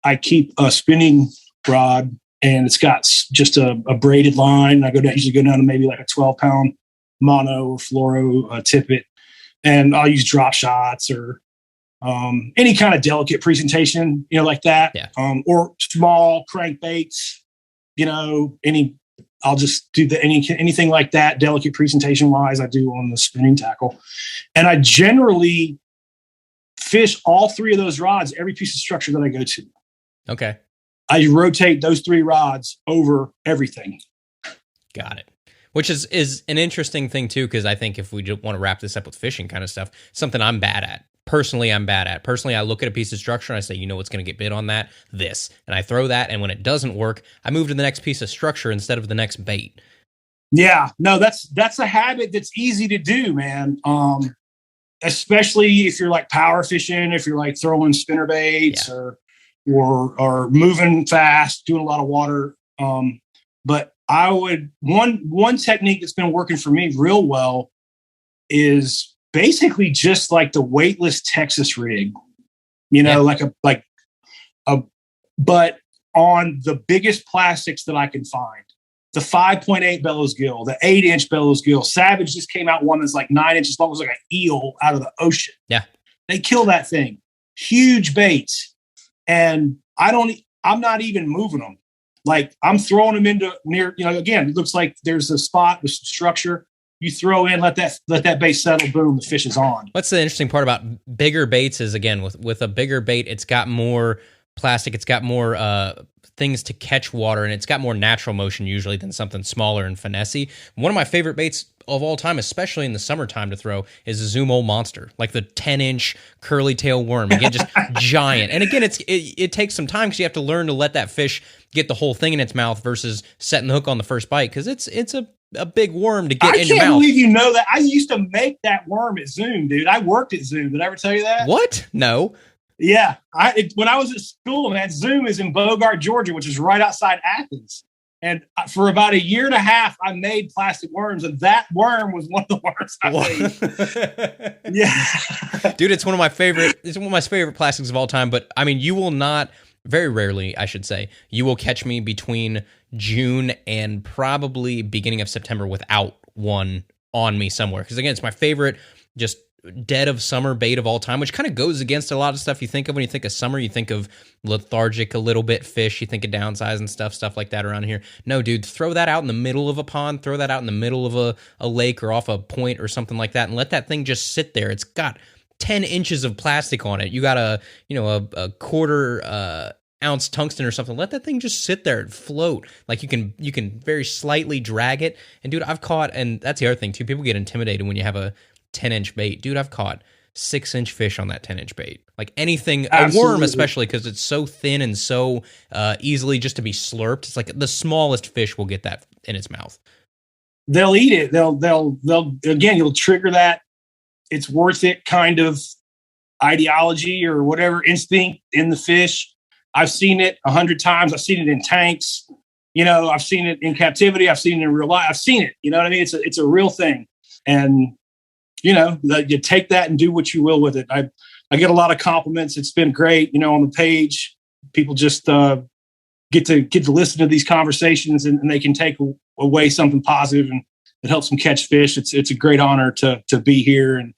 I keep a spinning rod, and it's got just a braided line. I usually go down to maybe like a 12-pound mono or fluoro tippet, and I'll use drop shots or any kind of delicate presentation, like that. Yeah. Or small crankbaits, I'll just do anything like that, delicate presentation wise. I do on the spinning tackle, and I generally fish all 3 of those rods every piece of structure that I go to. Okay. I rotate those 3 rods over everything. Got it. Which is an interesting thing too, because I think if we just want to wrap this up with fishing kind of stuff, something I'm bad at. Personally, I look at a piece of structure and I say, what's going to get bit on that? This. And I throw that, and when it doesn't work, I move to the next piece of structure instead of the next bait. Yeah. No, that's a habit that's easy to do, man. Especially if you're like power fishing, if you're like throwing spinner baits or moving fast, doing a lot of water. But I would one technique that's been working for me real well is basically just like the weightless Texas rig, but on the biggest plastics that I can find. The 5.8 bellows gill, the 8-inch bellows gill. Savage just came out one that's like 9 inches long, like an eel out of the ocean. Yeah, they kill that thing. Huge baits, and I'm not even moving them. Like I'm throwing them into near. Again, it looks like there's a spot with some structure. You throw in, let that bait settle. Boom, the fish is on. What's the interesting part about bigger baits is, again, with a bigger bait, it's got more plastic, it's got more things to catch water, and it's got more natural motion usually than something smaller and finessey. One of my favorite baits of all time, especially in the summertime to throw, is a Zoom Old Monster, like the 10-inch curly tail worm. Again, just giant. And again, it takes some time because you have to learn to let that fish get the whole thing in its mouth versus setting the hook on the first bite, because it's a big worm to get in your mouth. I can't believe you know that. I used to make that worm at Zoom, dude. I worked at Zoom. Did I ever tell you that? What? No. Yeah. When I was at school, man, Zoom is in Bogart, Georgia, which is right outside Athens. And for about 1.5 years, I made plastic worms, and that worm was one of the worms I made. Yeah. Dude, it's one of my favorite plastics of all time. But I mean, you will not, very rarely, I should say, you will catch me between June and probably beginning of September without one on me somewhere. Because again, it's my favorite, just dead of summer bait of all time, which kind of goes against a lot of stuff you think of when you think of summer. You think of lethargic, a little bit fish. You think of downsizing stuff like that around here. No, dude, throw that out in the middle of a pond. Throw that out in the middle of a lake or off a point or something like that, and let that thing just sit there. It's got 10 inches of plastic on it. You got a quarter ounce tungsten or something. Let that thing just sit there and float. Like you can very slightly drag it. And dude, I've caught, and that's the other thing too, people get intimidated when you have a 10-inch bait. Dude, I've caught 6-inch fish on that 10-inch bait. Like anything, absolutely. A worm especially, because it's so thin and so easily just to be slurped. It's like the smallest fish will get that in its mouth. They'll eat it. They'll again, you'll trigger that it's worth it kind of ideology or whatever instinct in the fish. I've seen it 100 times. I've seen it in tanks. I've seen it in captivity. I've seen it in real life. I've seen it. You know what I mean? It's a real thing. And, you take that and do what you will with it. I get a lot of compliments. It's been great. On the page, people just get to listen to these conversations and they can take away something positive and it helps them catch fish. It's a great honor to be here and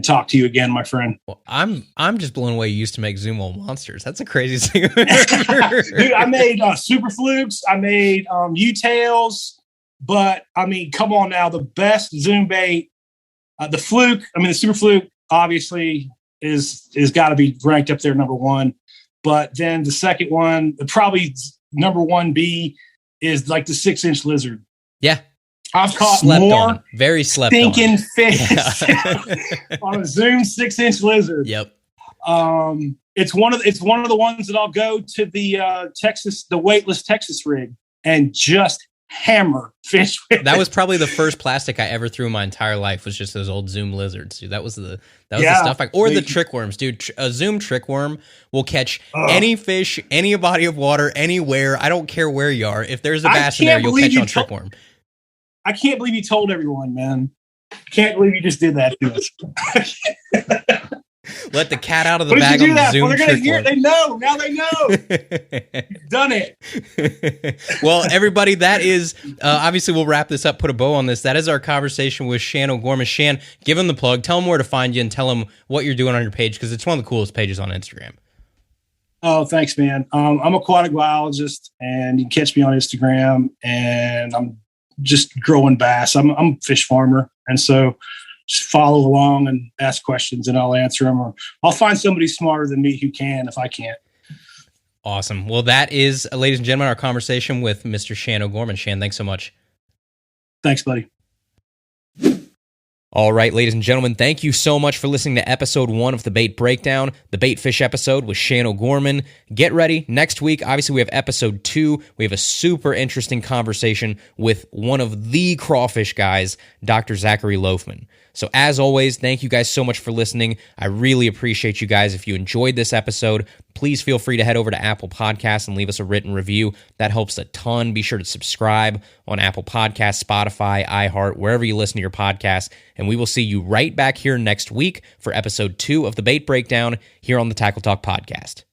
talk to you again, my friend. Well, I'm just blown away. You used to make zoom hole monsters. That's the craziest thing. Dude, I made super flukes. I made U-tails. But I mean, come on now, the best zoom bait, the fluke. I mean, the super fluke obviously is got to be ranked up there number one. But then the second one, probably number 1B, is like the 6-inch lizard. Yeah. I've caught very stinking fish on a Zoom 6-inch lizard. Yep. It's one of the ones that I'll go to the weightless Texas rig and just hammer fish with. That was probably the first plastic I ever threw in my entire life, was just those old Zoom lizards, dude. That was the stuff. Or the trick worms, dude. A Zoom trick worm will catch any fish, any body of water, anywhere. I don't care where you are. If there's a bass in there, you'll catch on trick worm. I can't believe you told everyone, man. I can't believe you just did that to us. Let the cat out of the bag on the Zoom trick worm. They know. Now they know. You've done it. Well, everybody, that is, obviously we'll wrap this up, put a bow on this. That is our conversation with Shan O'Gorman. Shan, give him the plug. Tell him where to find you and tell him what you're doing on your page, because it's one of the coolest pages on Instagram. Oh, thanks, man. I'm an aquatic biologist, and you can catch me on Instagram, and I'm just growing bass. I'm a fish farmer. And so just follow along and ask questions and I'll answer them, or I'll find somebody smarter than me who can if I can't. Awesome. Well, that is, ladies and gentlemen, our conversation with Mr. Shan O'Gorman. Shan, thanks so much. Thanks, buddy. All right, ladies and gentlemen, thank you so much for listening to episode 1 of the Bait Breakdown, the Baitfish episode with Shan O'Gorman. Get ready. Next week, obviously, we have episode 2. We have a super interesting conversation with one of the crawfish guys, Dr. Zachary Loafman. So as always, thank you guys so much for listening. I really appreciate you guys. If you enjoyed this episode, please feel free to head over to Apple Podcasts and leave us a written review. That helps a ton. Be sure to subscribe on Apple Podcasts, Spotify, iHeart, wherever you listen to your podcasts. And we will see you right back here next week for episode 2 of the Bait Breakdown here on the Tackle Talk podcast.